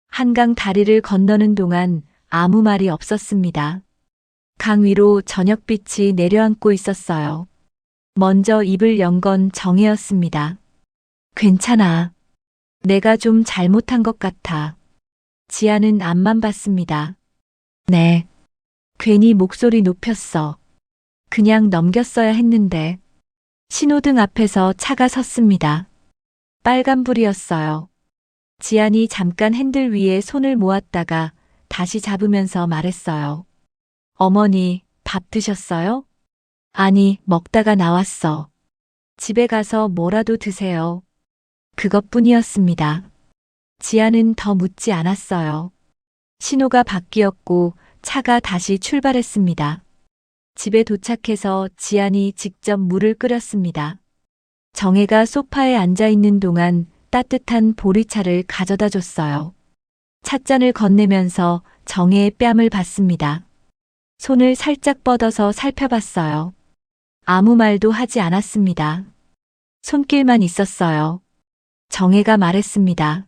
[SPEAKER 2] 한강 다리를 건너는 동안 아무 말이 없었습니다. 강 위로 저녁빛이 내려앉고 있었어요. 먼저 입을 연 건 정혜였습니다. 괜찮아. 내가 좀 잘못한 것 같아. 지아는 앞만 봤습니다. 네. 괜히 목소리 높였어. 그냥 넘겼어야 했는데. 신호등 앞에서 차가 섰습니다. 빨간불이었어요. 지안이 잠깐 핸들 위에 손을 모았다가 다시 잡으면서 말했어요. 어머니, 밥 드셨어요? 아니, 먹다가 나왔어. 집에 가서 뭐라도 드세요. 그것뿐이었습니다. 지아는 더 묻지 않았어요. 신호가 바뀌었고 차가 다시 출발했습니다. 집에 도착해서 지안이 직접 물을 끓였습니다. 정혜가 소파에 앉아 있는 동안 따뜻한 보리차를 가져다 줬어요. 찻잔을 건네면서 정혜의 뺨을 봤습니다. 손을 살짝 뻗어서 살펴봤어요. 아무 말도 하지 않았습니다. 손길만 있었어요. 정혜가 말했습니다.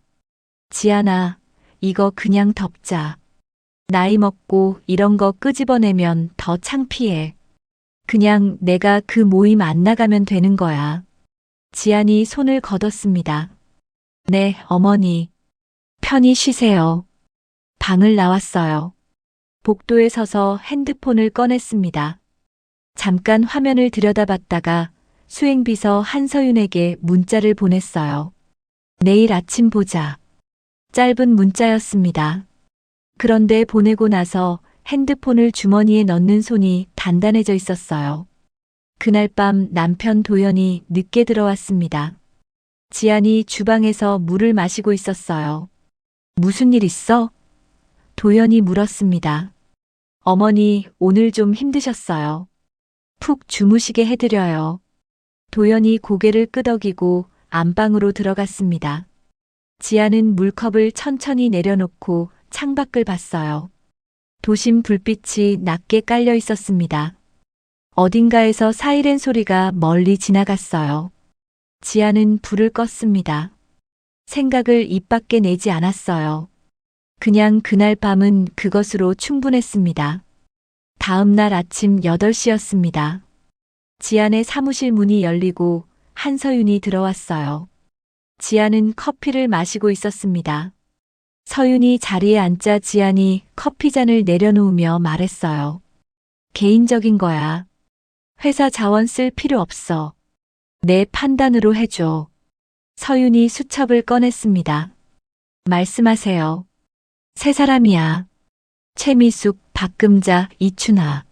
[SPEAKER 2] 지안아, 이거 그냥 덮자. 나이 먹고 이런 거 끄집어내면 더 창피해. 그냥 내가 그 모임 안 나가면 되는 거야. 지안이 손을 걷었습니다. 네, 어머니. 편히 쉬세요. 방을 나왔어요. 복도에 서서 핸드폰을 꺼냈습니다. 잠깐 화면을 들여다봤다가 수행비서 한서윤에게 문자를 보냈어요. 내일 아침 보자. 짧은 문자였습니다. 그런데 보내고 나서 핸드폰을 주머니에 넣는 손이 단단해져 있었어요. 그날 밤 남편 도연이 늦게 들어왔습니다. 지안이 주방에서 물을 마시고 있었어요. 무슨 일 있어? 도연이 물었습니다. 어머니, 오늘 좀 힘드셨어요. 푹 주무시게 해드려요. 도연이 고개를 끄덕이고 안방으로 들어갔습니다. 지안은 물컵을 천천히 내려놓고 창밖을 봤어요. 도심 불빛이 낮게 깔려 있었습니다. 어딘가에서 사이렌 소리가 멀리 지나갔어요. 지안은 불을 껐습니다. 생각을 입 밖에 내지 않았어요. 그냥 그날 밤은 그것으로 충분했습니다. 다음 날 아침 8시였습니다. 지안의 사무실 문이 열리고 한서윤이 들어왔어요. 지안은 커피를 마시고 있었습니다. 서윤이 자리에 앉자 지안이 커피잔을 내려놓으며 말했어요. 개인적인 거야. 회사 자원 쓸 필요 없어. 내 판단으로 해줘. 서윤이 수첩을 꺼냈습니다. 말씀하세요. 세 사람이야. 최미숙, 박금자, 이춘하.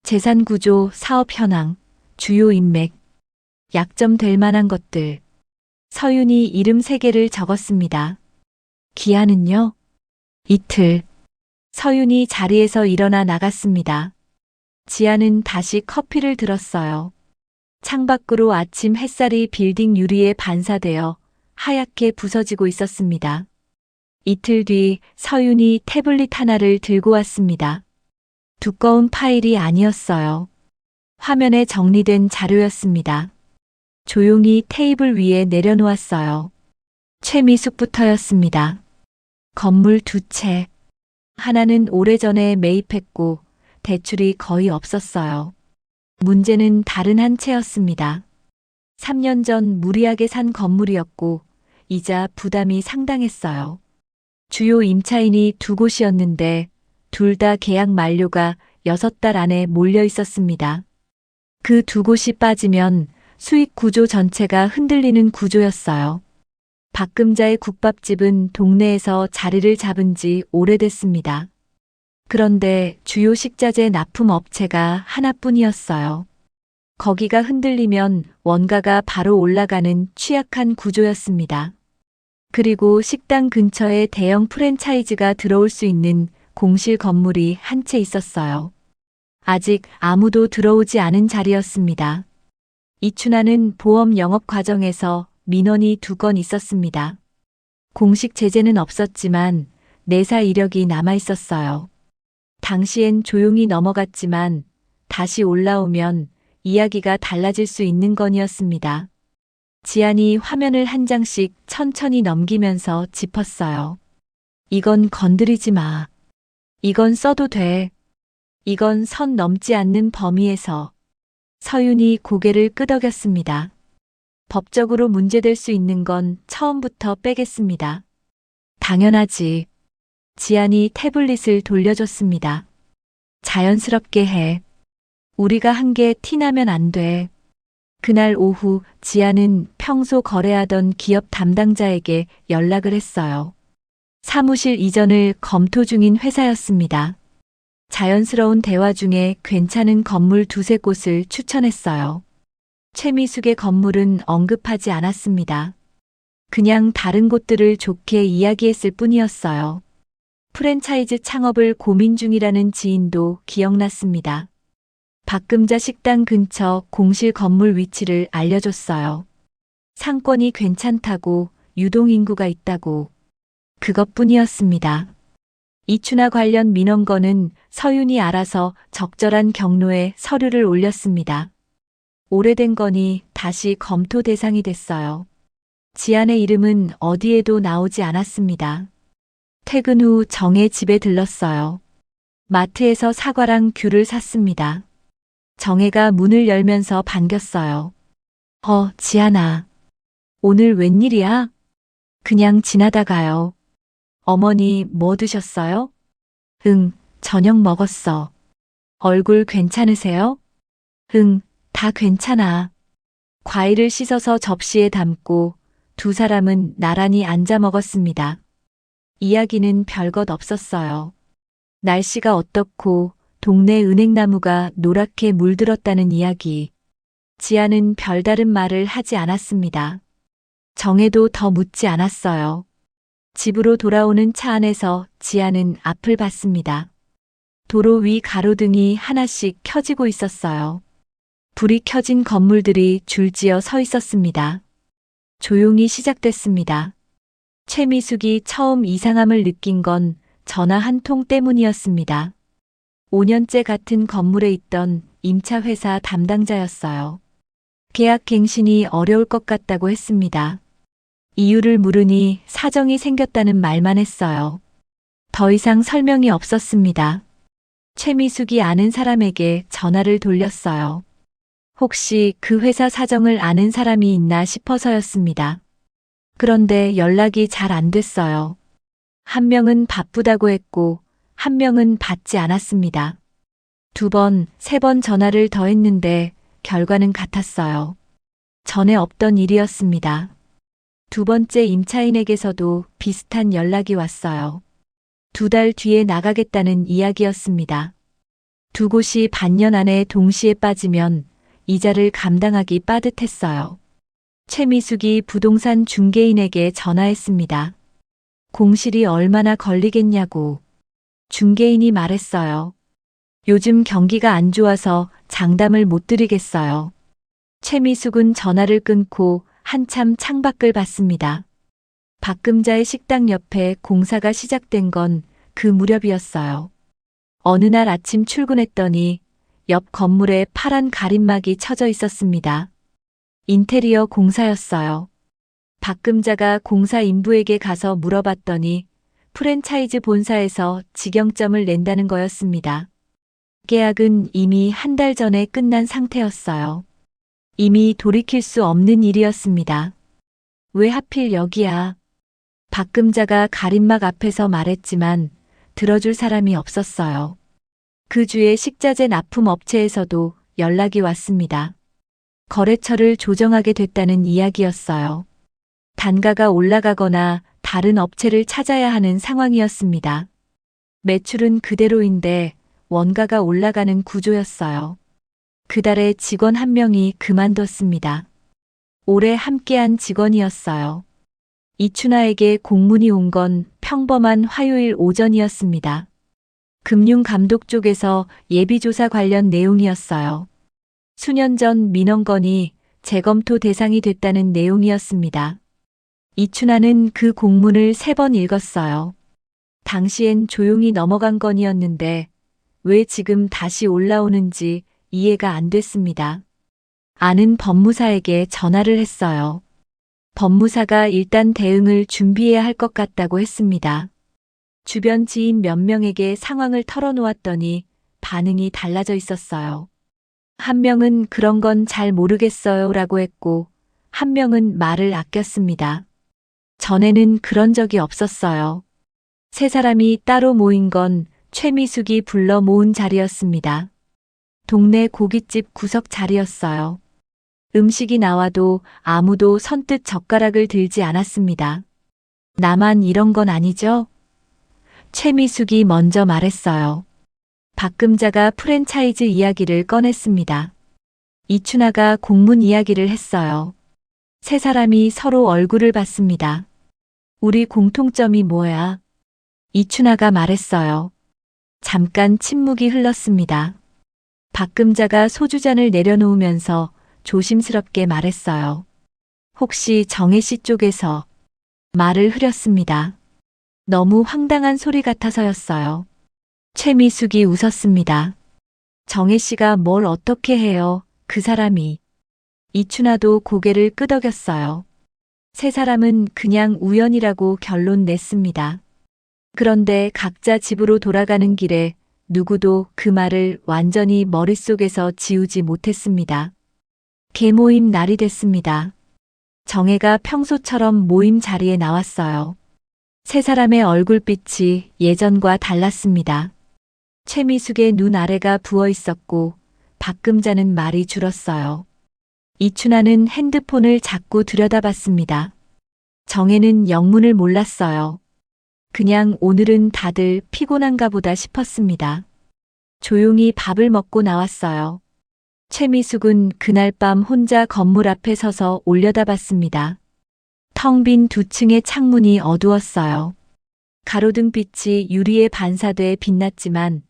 [SPEAKER 2] 재산구조, 사업 현황, 주요 인맥, 약점 될 만한 것들. 서윤이 이름 3개를 적었습니다. 기한은요? 이틀. 서윤이 자리에서 일어나 나갔습니다. 지안은 다시 커피를 들었어요. 창밖으로 아침 햇살이 빌딩 유리에 반사되어 하얗게 부서지고 있었습니다. 이틀 뒤 서윤이 태블릿 하나를 들고 왔습니다. 두꺼운 파일이 아니었어요. 화면에 정리된 자료였습니다. 조용히 테이블 위에 내려놓았어요. 최미숙부터였습니다. 건물 2채. 하나는 오래전에 매입했고 대출이 거의 없었어요. 문제는 다른 한 채였습니다. 3년 전 무리하게 산 건물이었고 이자 부담이 상당했어요. 주요 임차인이 2곳이었는데 둘 다 계약 만료가 6달 안에 몰려 있었습니다. 그 2곳이 빠지면 수익 구조 전체가 흔들리는 구조였어요. 박금자의 국밥집은 동네에서 자리를 잡은 지 오래됐습니다. 그런데 주요 식자재 납품 업체가 하나뿐이었어요. 거기가 흔들리면 원가가 바로 올라가는 취약한 구조였습니다. 그리고 식당 근처에 대형 프랜차이즈가 들어올 수 있는 공실 건물이 한 채 있었어요. 아직 아무도 들어오지 않은 자리였습니다. 이춘하는 보험 영업 과정에서 민원이 2건 있었습니다. 공식 제재는 없었지만 내사 이력이 남아 있었어요. 당시엔 조용히 넘어갔지만 다시 올라오면 이야기가 달라질 수 있는 건이었습니다. 지안이 화면을 한 장씩 천천히 넘기면서 짚었어요. 이건 건드리지 마. 이건 써도 돼. 이건 선 넘지 않는 범위에서. 서윤이 고개를 끄덕였습니다. 법적으로 문제될 수 있는 건 처음부터 빼겠습니다. 당연하지. 지안이 태블릿을 돌려줬습니다. 자연스럽게 해. 우리가 한 게 티나면 안 돼. 그날 오후 지안은 평소 거래하던 기업 담당자에게 연락을 했어요. 사무실 이전을 검토 중인 회사였습니다. 자연스러운 대화 중에 괜찮은 건물 2-3곳을 추천했어요. 최미숙의 건물은 언급하지 않았습니다. 그냥 다른 곳들을 좋게 이야기했을 뿐이었어요. 프랜차이즈 창업을 고민 중이라는 지인도 기억났습니다. 박금자 식당 근처 공실 건물 위치를 알려줬어요. 상권이 괜찮다고, 유동인구가 있다고. 그것뿐이었습니다. 이춘하 관련 민원건은 서윤이 알아서 적절한 경로에 서류를 올렸습니다. 오래된 건이 다시 검토 대상이 됐어요. 지안의 이름은 어디에도 나오지 않았습니다. 퇴근 후 정의 집에 들렀어요. 마트에서 사과랑 귤을 샀습니다. 정혜가 문을 열면서 반겼어요. 지안아. 오늘 웬일이야? 그냥 지나다가요. 어머니 뭐 드셨어요? 응, 저녁 먹었어. 얼굴 괜찮으세요? 응, 다 괜찮아. 과일을 씻어서 접시에 담고 두 사람은 나란히 앉아 먹었습니다. 이야기는 별것 없었어요. 날씨가 어떻고 동네 은행나무가 노랗게 물들었다는 이야기. 지아는 별다른 말을 하지 않았습니다. 정혜도 더 묻지 않았어요. 집으로 돌아오는 차 안에서 지아는 앞을 봤습니다. 도로 위 가로등이 하나씩 켜지고 있었어요. 불이 켜진 건물들이 줄지어 서 있었습니다. 조용히 시작됐습니다. 최미숙이 처음 이상함을 느낀 건 전화 한 통 때문이었습니다. 5년째 같은 건물에 있던 임차회사 담당자였어요. 계약 갱신이 어려울 것 같다고 했습니다. 이유를 물으니 사정이 생겼다는 말만 했어요. 더 이상 설명이 없었습니다. 최미숙이 아는 사람에게 전화를 돌렸어요. 혹시 그 회사 사정을 아는 사람이 있나 싶어서였습니다. 그런데 연락이 잘 안 됐어요. 한 명은 바쁘다고 했고, 한 명은 받지 않았습니다. 2번, 3번 전화를 더 했는데 결과는 같았어요. 전에 없던 일이었습니다. 2번째 임차인에게서도 비슷한 연락이 왔어요. 2달 뒤에 나가겠다는 이야기였습니다. 두 곳이 반년 안에 동시에 빠지면 이자를 감당하기 빠듯했어요. 최미숙이 부동산 중개인에게 전화했습니다. 공실이 얼마나 걸리겠냐고. 중개인이 말했어요. 요즘 경기가 안 좋아서 장담을 못 드리겠어요. 최미숙은 전화를 끊고 한참 창밖을 봤습니다. 박금자의 식당 옆에 공사가 시작된 건 그 무렵이었어요. 어느 날 아침 출근했더니 옆 건물에 파란 가림막이 쳐져 있었습니다. 인테리어 공사였어요. 박금자가 공사 인부에게 가서 물어봤더니 프랜차이즈 본사에서 직영점을 낸다는 거였습니다. 계약은 이미 한 달 전에 끝난 상태였어요. 이미 돌이킬 수 없는 일이었습니다. 왜 하필 여기야? 박금자가 가림막 앞에서 말했지만 들어줄 사람이 없었어요. 그 주에 식자재 납품 업체에서도 연락이 왔습니다. 거래처를 조정하게 됐다는 이야기였어요. 단가가 올라가거나 다른 업체를 찾아야 하는 상황이었습니다. 매출은 그대로인데 원가가 올라가는 구조였어요. 그달에 직원 한 명이 그만뒀습니다. 오래 함께한 직원이었어요. 이춘하에게 공문이 온 건 평범한 화요일 오전이었습니다. 금융감독 쪽에서 예비조사 관련 내용이었어요. 수년 전 민원건이 재검토 대상이 됐다는 내용이었습니다. 이춘하는 그 공문을 3번 읽었어요. 당시엔 조용히 넘어간 건이었는데 왜 지금 다시 올라오는지 이해가 안 됐습니다. 아는 법무사에게 전화를 했어요. 법무사가 일단 대응을 준비해야 할 것 같다고 했습니다. 주변 지인 몇 명에게 상황을 털어놓았더니 반응이 달라져 있었어요. 한 명은 그런 건 잘 모르겠어요 라고 했고, 한 명은 말을 아꼈습니다. 전에는 그런 적이 없었어요. 3사람이 따로 모인 건 최미숙이 불러 모은 자리였습니다. 동네 고깃집 구석 자리였어요. 음식이 나와도 아무도 선뜻 젓가락을 들지 않았습니다. 나만 이런 건 아니죠? 최미숙이 먼저 말했어요. 박금자가 프랜차이즈 이야기를 꺼냈습니다. 이춘하가 공문 이야기를 했어요. 3사람이 서로 얼굴을 봤습니다. 우리 공통점이 뭐야? 이춘아가 말했어요. 잠깐 침묵이 흘렀습니다. 박금자가 소주잔을 내려놓으면서 조심스럽게 말했어요. 혹시 정혜 씨 쪽에서 말을 흐렸습니다. 너무 황당한 소리 같아서였어요. 최미숙이 웃었습니다. 정혜 씨가 뭘 어떻게 해요, 그 사람이. 이춘아도 고개를 끄덕였어요. 세 사람은 그냥 우연이라고 결론 냈습니다. 그런데 각자 집으로 돌아가는 길에 누구도 그 말을 완전히 머릿속에서 지우지 못했습니다. 개모임 날이 됐습니다. 정혜가 평소처럼 모임 자리에 나왔어요. 세 사람의 얼굴빛이 예전과 달랐습니다. 최미숙의 눈 아래가 부어 있었고 박금자는 말이 줄었어요. 이춘아는 핸드폰을 자꾸 들여다봤습니다. 정혜는 영문을 몰랐어요. 그냥 오늘은 다들 피곤한가 보다 싶었습니다. 조용히 밥을 먹고 나왔어요. 최미숙은 그날 밤 혼자 건물 앞에 서서 올려다봤습니다. 텅 빈 두 층의 창문이 어두웠어요. 가로등빛이 유리에 반사돼 빛났지만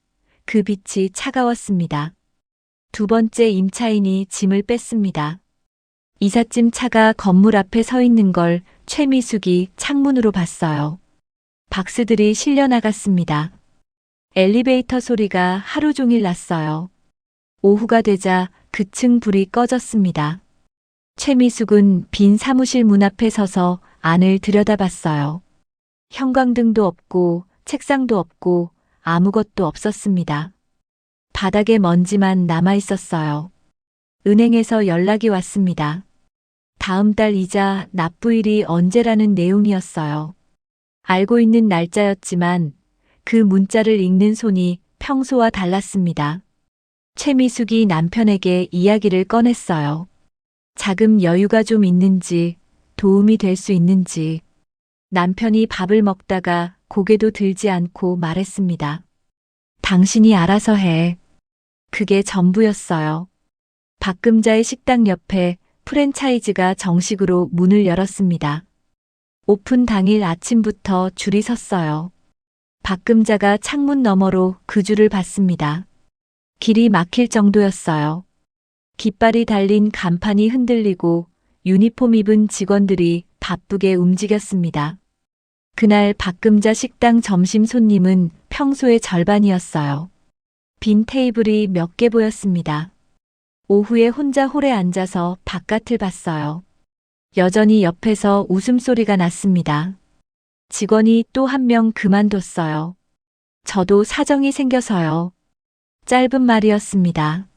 [SPEAKER 2] 그 빛이 차가웠습니다. 두 번째 임차인이 짐을 뺐습니다. 이삿짐 차가 건물 앞에 서 있는 걸 최미숙이 창문으로 봤어요. 박스들이 실려 나갔습니다. 엘리베이터 소리가 하루 종일 났어요. 오후가 되자 그 층 불이 꺼졌습니다. 최미숙은 빈 사무실 문 앞에 서서 안을 들여다봤어요. 형광등도 없고 책상도 없고 아무것도 없었습니다. 바닥에 먼지만 남아 있었어요. 은행에서 연락이 왔습니다. 다음 달 이자 납부일이 언제라는 내용이었어요. 알고 있는 날짜였지만 그 문자를 읽는 손이 평소와 달랐습니다. 최미숙이 남편에게 이야기를 꺼냈어요. 자금 여유가 좀 있는지, 도움이 될 수 있는지. 남편이 밥을 먹다가 고개도 들지 않고 말했습니다. 당신이 알아서 해. 그게 전부였어요. 박금자의 식당 옆에 프랜차이즈가 정식으로 문을 열었습니다. 오픈 당일 아침부터 줄이 섰어요. 박금자가 창문 너머로 그 줄을 봤습니다. 길이 막힐 정도였어요. 깃발이 달린 간판이 흔들리고 유니폼 입은 직원들이 바쁘게 움직였습니다. 그날 박금자 식당 점심 손님은 평소의 절반이었어요. 빈 테이블이 몇 개 보였습니다. 오후에 혼자 홀에 앉아서 바깥을 봤어요. 여전히 옆에서 웃음소리가 났습니다. 직원이 또 한 명 그만뒀어요. 저도 사정이 생겨서요. 짧은 말이었습니다.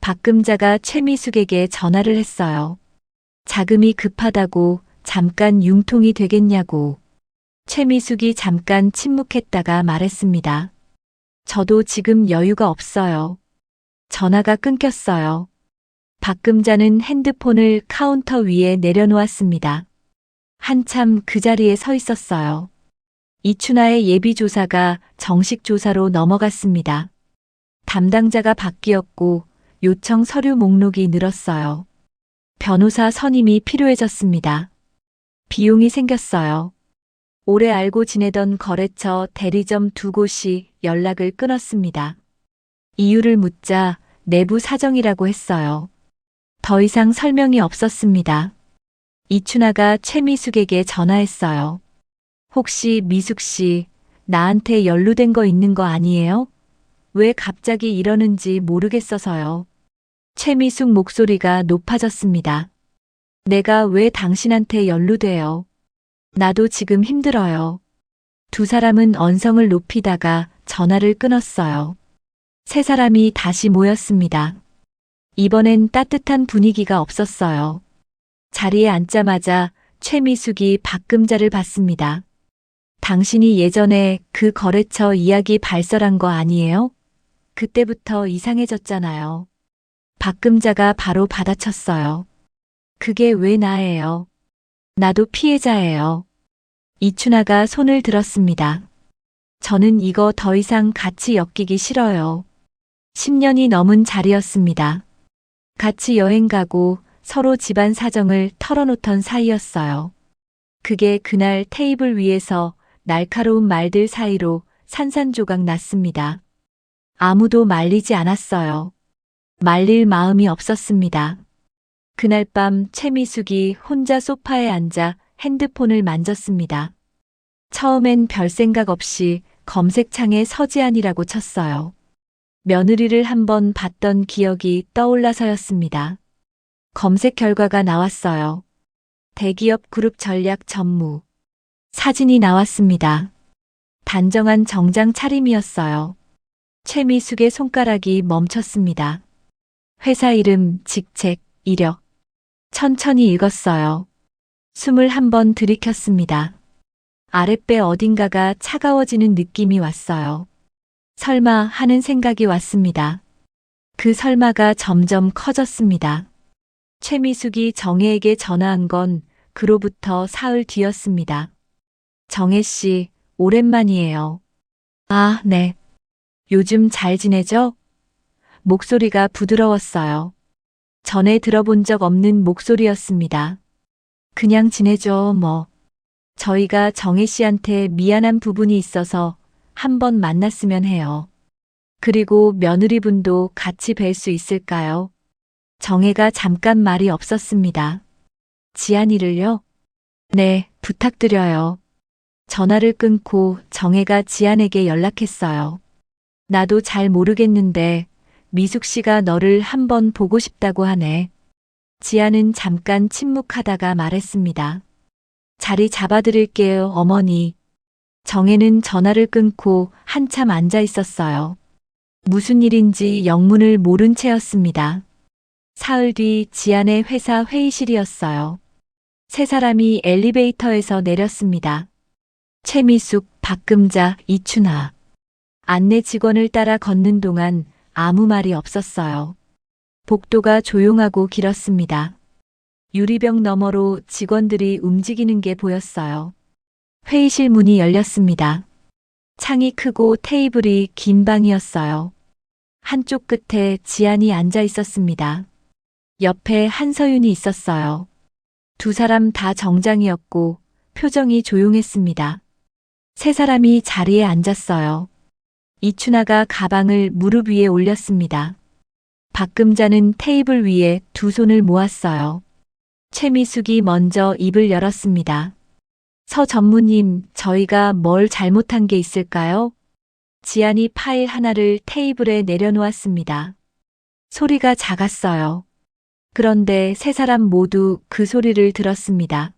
[SPEAKER 2] 박금자가 최미숙에게 전화를 했어요. 자금이 급하다고 잠깐 융통이 되겠냐고. 최미숙이 잠깐 침묵했다가 말했습니다. 저도 지금 여유가 없어요. 전화가 끊겼어요. 박금자는 핸드폰을 카운터 위에 내려놓았습니다. 한참 그 자리에 서 있었어요. 이춘아의 예비조사가 정식 조사로 넘어갔습니다. 담당자가 바뀌었고 요청 서류 목록이 늘었어요. 변호사 선임이 필요해졌습니다. 비용이 생겼어요. 오래 알고 지내던 거래처 대리점 두 곳이 연락을 끊었습니다. 이유를 묻자 내부 사정이라고 했어요. 더 이상 설명이 없었습니다. 이춘아가 최미숙에게 전화했어요. 혹시 미숙 씨, 나한테 연루된 거 있는 거 아니에요? 왜 갑자기 이러는지 모르겠어서요. 최미숙 목소리가 높아졌습니다. 내가 왜 당신한테 연루돼요? 나도 지금 힘들어요. 두 사람은 언성을 높이다가 전화를 끊었어요. 세 사람이 다시 모였습니다. 이번엔 따뜻한 분위기가 없었어요. 자리에 앉자마자 최미숙이 박금자를 봤습니다. 당신이 예전에 그 거래처 이야기 발설한 거 아니에요? 그때부터 이상해졌잖아요. 박금자가 바로 받아쳤어요. 그게 왜 나예요? 나도 피해자예요. 이춘아가 손을 들었습니다. 저는 이거 더 이상 같이 엮이기 싫어요. 10년이 넘은 자리였습니다. 같이 여행 가고 서로 집안 사정을 털어놓던 사이였어요. 그게 그날 테이블 위에서 날카로운 말들 사이로 산산조각 났습니다. 아무도 말리지 않았어요. 말릴 마음이 없었습니다. 그날 밤 최미숙이 혼자 소파에 앉아 핸드폰을 만졌습니다. 처음엔 별 생각 없이 검색창에 서지안이라고 쳤어요. 며느리를 한번 봤던 기억이 떠올라서였습니다. 검색 결과가 나왔어요. 대기업 그룹 전략 전무. 사진이 나왔습니다. 단정한 정장 차림이었어요. 최미숙의 손가락이 멈췄습니다. 회사 이름, 직책, 이력. 천천히 읽었어요. 숨을 한번 들이켰습니다. 아랫배 어딘가가 차가워지는 느낌이 왔어요. 설마 하는 생각이 왔습니다. 그 설마가 점점 커졌습니다. 최미숙이 정혜에게 전화한 건 그로부터 사흘 뒤였습니다. 정혜 씨, 오랜만이에요. 아, 네. 요즘 잘 지내죠? 목소리가 부드러웠어요. 전에 들어본 적 없는 목소리였습니다. 그냥 지내죠, 뭐. 저희가 정혜 씨한테 미안한 부분이 있어서 한번 만났으면 해요. 그리고 며느리분도 같이 뵐 수 있을까요? 정혜가 잠깐 말이 없었습니다. 지안이를요? 네, 부탁드려요. 전화를 끊고 정혜가 지안에게 연락했어요. 나도 잘 모르겠는데 미숙 씨가 너를 한번 보고 싶다고 하네. 지안은 잠깐 침묵하다가 말했습니다. 자리 잡아드릴게요, 어머니. 정혜는 전화를 끊고 한참 앉아 있었어요. 무슨 일인지 영문을 모른 채였습니다. 사흘 뒤 지안의 회사 회의실이었어요. 세 사람이 엘리베이터에서 내렸습니다. 최미숙, 박금자, 이춘하. 안내 직원을 따라 걷는 동안 아무 말이 없었어요. 복도가 조용하고 길었습니다. 유리병 너머로 직원들이 움직이는 게 보였어요. 회의실 문이 열렸습니다. 창이 크고 테이블이 긴 방이었어요. 한쪽 끝에 지안이 앉아 있었습니다. 옆에 한서윤이 있었어요. 두 사람 다 정장이었고 표정이 조용했습니다. 세 사람이 자리에 앉았어요. 이춘하가 가방을 무릎 위에 올렸습니다. 박금자는 테이블 위에 두 손을 모았어요. 최미숙이 먼저 입을 열었습니다. 서 전무님, 저희가 뭘 잘못한 게 있을까요? 지안이 파일 하나를 테이블에 내려놓았습니다. 소리가 작았어요. 그런데 세 사람 모두 그 소리를 들었습니다.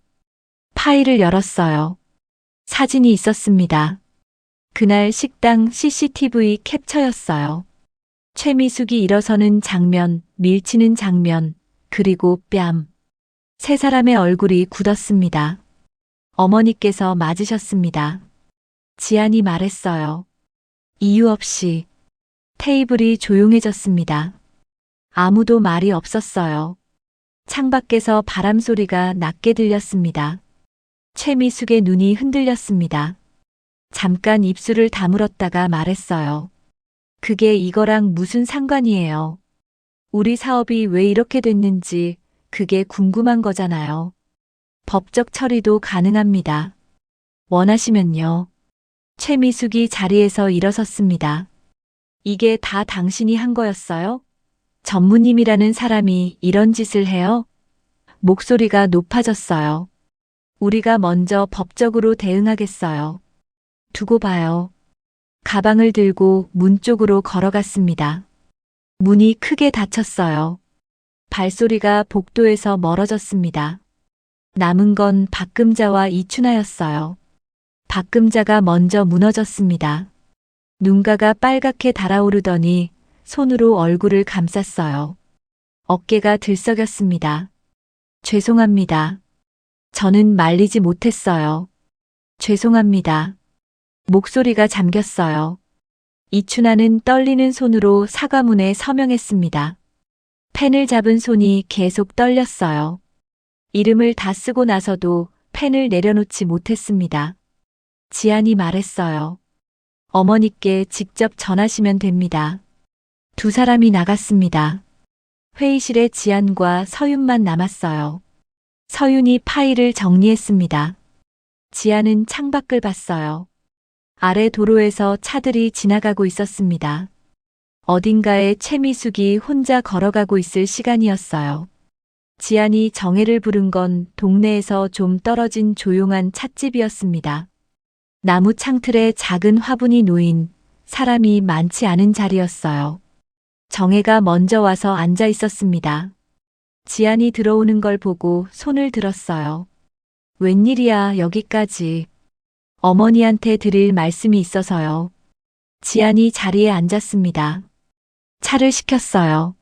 [SPEAKER 2] 파일을 열었어요. 사진이 있었습니다. 그날 식당 CCTV 캡처였어요. 최미숙이 일어서는 장면, 밀치는 장면, 그리고 뺨. 세 사람의 얼굴이 굳었습니다. 어머니께서 맞으셨습니다. 지안이 말했어요. 이유 없이. 테이블이 조용해졌습니다. 아무도 말이 없었어요. 창밖에서 바람 소리가 낮게 들렸습니다. 최미숙의 눈이 흔들렸습니다. 잠깐 입술을 다물었다가 말했어요. 그게 이거랑 무슨 상관이에요. 우리 사업이 왜 이렇게 됐는지 그게 궁금한 거잖아요. 법적 처리도 가능합니다. 원하시면요. 최미숙이 자리에서 일어섰습니다. 이게 다 당신이 한 거였어요? 전무님이라는 사람이 이런 짓을 해요? 목소리가 높아졌어요. 우리가 먼저 법적으로 대응하겠어요. 두고 봐요. 가방을 들고 문 쪽으로 걸어갔습니다. 문이 크게 닫혔어요. 발소리가 복도에서 멀어졌습니다. 남은 건 박금자와 이춘하였어요. 박금자가 먼저 무너졌습니다. 눈가가 빨갛게 달아오르더니 손으로 얼굴을 감쌌어요. 어깨가 들썩였습니다. 죄송합니다. 저는 말리지 못했어요. 죄송합니다. 목소리가 잠겼어요. 이춘하는 떨리는 손으로 사과문에 서명했습니다. 펜을 잡은 손이 계속 떨렸어요. 이름을 다 쓰고 나서도 펜을 내려놓지 못했습니다. 지안이 말했어요. 어머니께 직접 전하시면 됩니다. 두 사람이 나갔습니다. 회의실에 지안과 서윤만 남았어요. 서윤이 파일을 정리했습니다. 지아는 창밖을 봤어요. 아래 도로에서 차들이 지나가고 있었습니다. 어딘가에 최미숙이 혼자 걸어가고 있을 시간이었어요. 지안이 정혜를 부른 건 동네에서 좀 떨어진 조용한 찻집이었습니다. 나무 창틀에 작은 화분이 놓인 사람이 많지 않은 자리였어요. 정혜가 먼저 와서 앉아 있었습니다. 지안이 들어오는 걸 보고 손을 들었어요. 웬일이야, 여기까지. 어머니한테 드릴 말씀이 있어서요. 지안이 자리에 앉았습니다. 차를 시켰어요.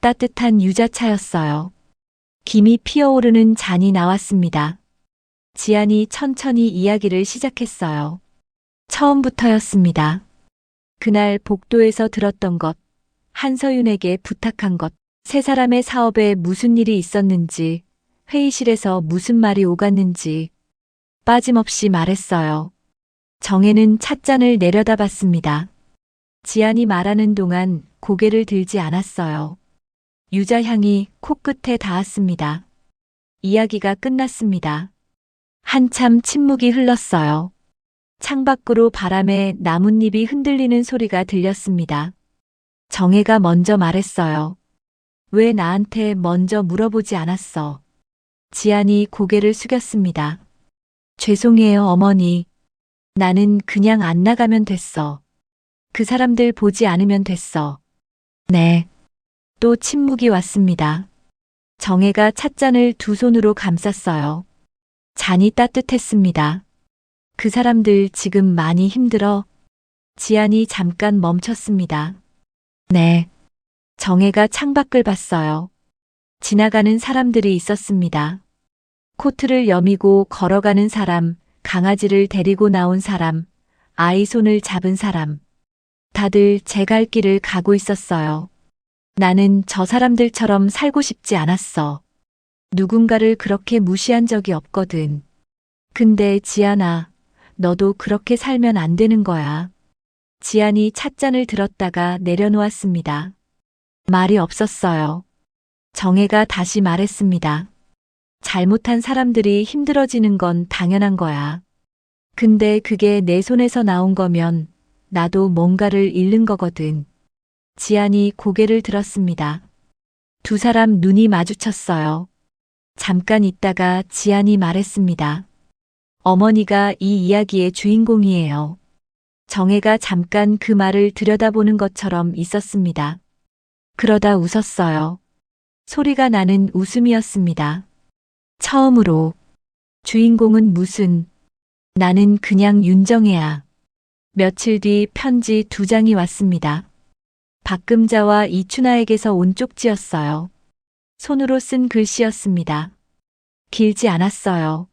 [SPEAKER 2] 따뜻한 유자차였어요. 김이 피어오르는 잔이 나왔습니다. 지안이 천천히 이야기를 시작했어요. 처음부터였습니다. 그날 복도에서 들었던 것, 한서윤에게 부탁한 것, 세 사람의 사업에 무슨 일이 있었는지, 회의실에서 무슨 말이 오갔는지 빠짐없이 말했어요. 정혜는 찻잔을 내려다봤습니다. 지안이 말하는 동안 고개를 들지 않았어요. 유자향이 코끝에 닿았습니다. 이야기가 끝났습니다. 한참 침묵이 흘렀어요. 창밖으로 바람에 나뭇잎이 흔들리는 소리가 들렸습니다. 정혜가 먼저 말했어요. 왜 나한테 먼저 물어보지 않았어? 지안이 고개를 숙였습니다. 죄송해요, 어머니. 나는 그냥 안 나가면 됐어. 그 사람들 보지 않으면 됐어. 네. 또 침묵이 왔습니다. 정혜가 찻잔을 두 손으로 감쌌어요. 잔이 따뜻했습니다. 그 사람들 지금 많이 힘들어? 지안이 잠깐 멈췄습니다. 네. 정혜가 창밖을 봤어요. 지나가는 사람들이 있었습니다. 코트를 여미고 걸어가는 사람, 강아지를 데리고 나온 사람, 아이 손을 잡은 사람. 다들 제 갈 길을 가고 있었어요. 나는 저 사람들처럼 살고 싶지 않았어. 누군가를 그렇게 무시한 적이 없거든. 근데 지안아, 너도 그렇게 살면 안 되는 거야. 지안이 찻잔을 들었다가 내려놓았습니다. 말이 없었어요. 정혜가 다시 말했습니다. 잘못한 사람들이 힘들어지는 건 당연한 거야. 근데 그게 내 손에서 나온 거면 나도 뭔가를 잃는 거거든. 지안이 고개를 들었습니다. 두 사람 눈이 마주쳤어요. 잠깐 있다가 지안이 말했습니다. 어머니가 이 이야기의 주인공이에요. 정혜가 잠깐 그 말을 들여다보는 것처럼 있었습니다. 그러다 웃었어요. 소리가 나는 웃음이었습니다. 처음으로. 주인공은 무슨. 나는 그냥 윤정혜야. 며칠 뒤 편지 두 장이 왔습니다. 박금자와 이춘아에게서 온 쪽지였어요. 손으로 쓴 글씨였습니다. 길지 않았어요.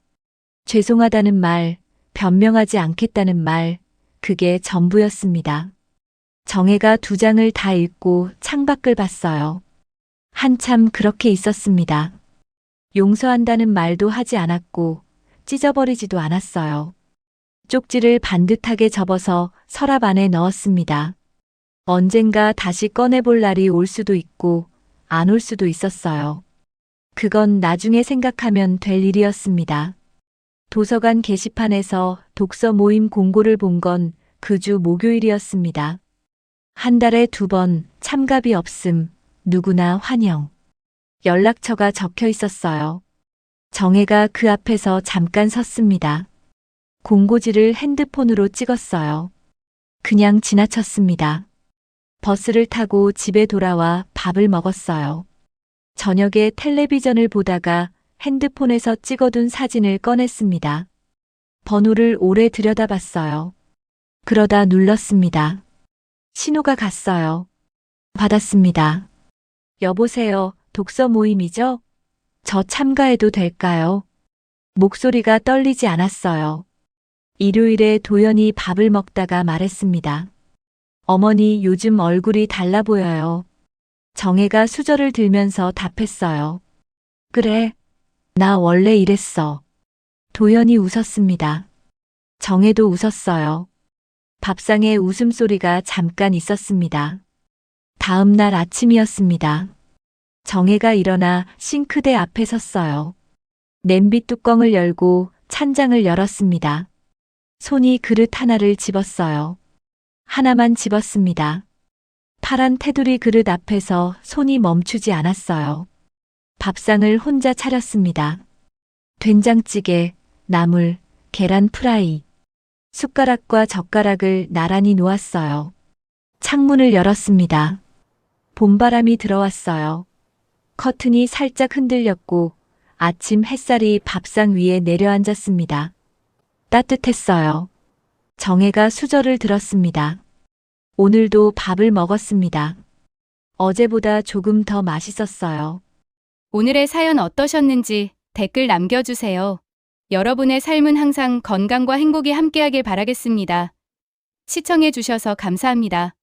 [SPEAKER 2] 죄송하다는 말, 변명하지 않겠다는 말, 그게 전부였습니다. 정혜가 두 장을 다 읽고 창밖을 봤어요. 한참 그렇게 있었습니다. 용서한다는 말도 하지 않았고 찢어버리지도 않았어요. 쪽지를 반듯하게 접어서 서랍 안에 넣었습니다. 언젠가 다시 꺼내볼 날이 올 수도 있고 안 올 수도 있었어요. 그건 나중에 생각하면 될 일이었습니다. 도서관 게시판에서 독서 모임 공고를 본 건 그 주 목요일이었습니다. 한 달에 2번 참가비 없음, 누구나 환영. 연락처가 적혀 있었어요. 정혜가 그 앞에서 잠깐 섰습니다. 공고지를 핸드폰으로 찍었어요. 그냥 지나쳤습니다. 버스를 타고 집에 돌아와 밥을 먹었어요. 저녁에 텔레비전을 보다가 핸드폰에서 찍어둔 사진을 꺼냈습니다. 번호를 오래 들여다봤어요. 그러다 눌렀습니다. 신호가 갔어요. 받았습니다. 여보세요, 독서 모임이죠? 저 참가해도 될까요? 목소리가 떨리지 않았어요. 일요일에 도연이 밥을 먹다가 말했습니다. 어머니 요즘 얼굴이 달라 보여요. 정혜가 수저를 들면서 답했어요. 그래, 나 원래 이랬어. 도연이 웃었습니다. 정혜도 웃었어요. 밥상에 웃음소리가 잠깐 있었습니다. 다음 날 아침이었습니다. 정혜가 일어나 싱크대 앞에 섰어요. 냄비 뚜껑을 열고 찬장을 열었습니다. 손이 그릇 하나를 집었어요. 하나만 집었습니다. 파란 테두리 그릇 앞에서 손이 멈추지 않았어요. 밥상을 혼자 차렸습니다. 된장찌개, 나물, 계란 프라이. 숟가락과 젓가락을 나란히 놓았어요. 창문을 열었습니다. 봄바람이 들어왔어요. 커튼이 살짝 흔들렸고 아침 햇살이 밥상 위에 내려앉았습니다. 따뜻했어요. 정혜가 수저를 들었습니다. 오늘도 밥을 먹었습니다. 어제보다 조금 더 맛있었어요.
[SPEAKER 3] 오늘의 사연 어떠셨는지 댓글 남겨주세요. 여러분의 삶은 항상 건강과 행복이 함께하길 바라겠습니다. 시청해주셔서 감사합니다.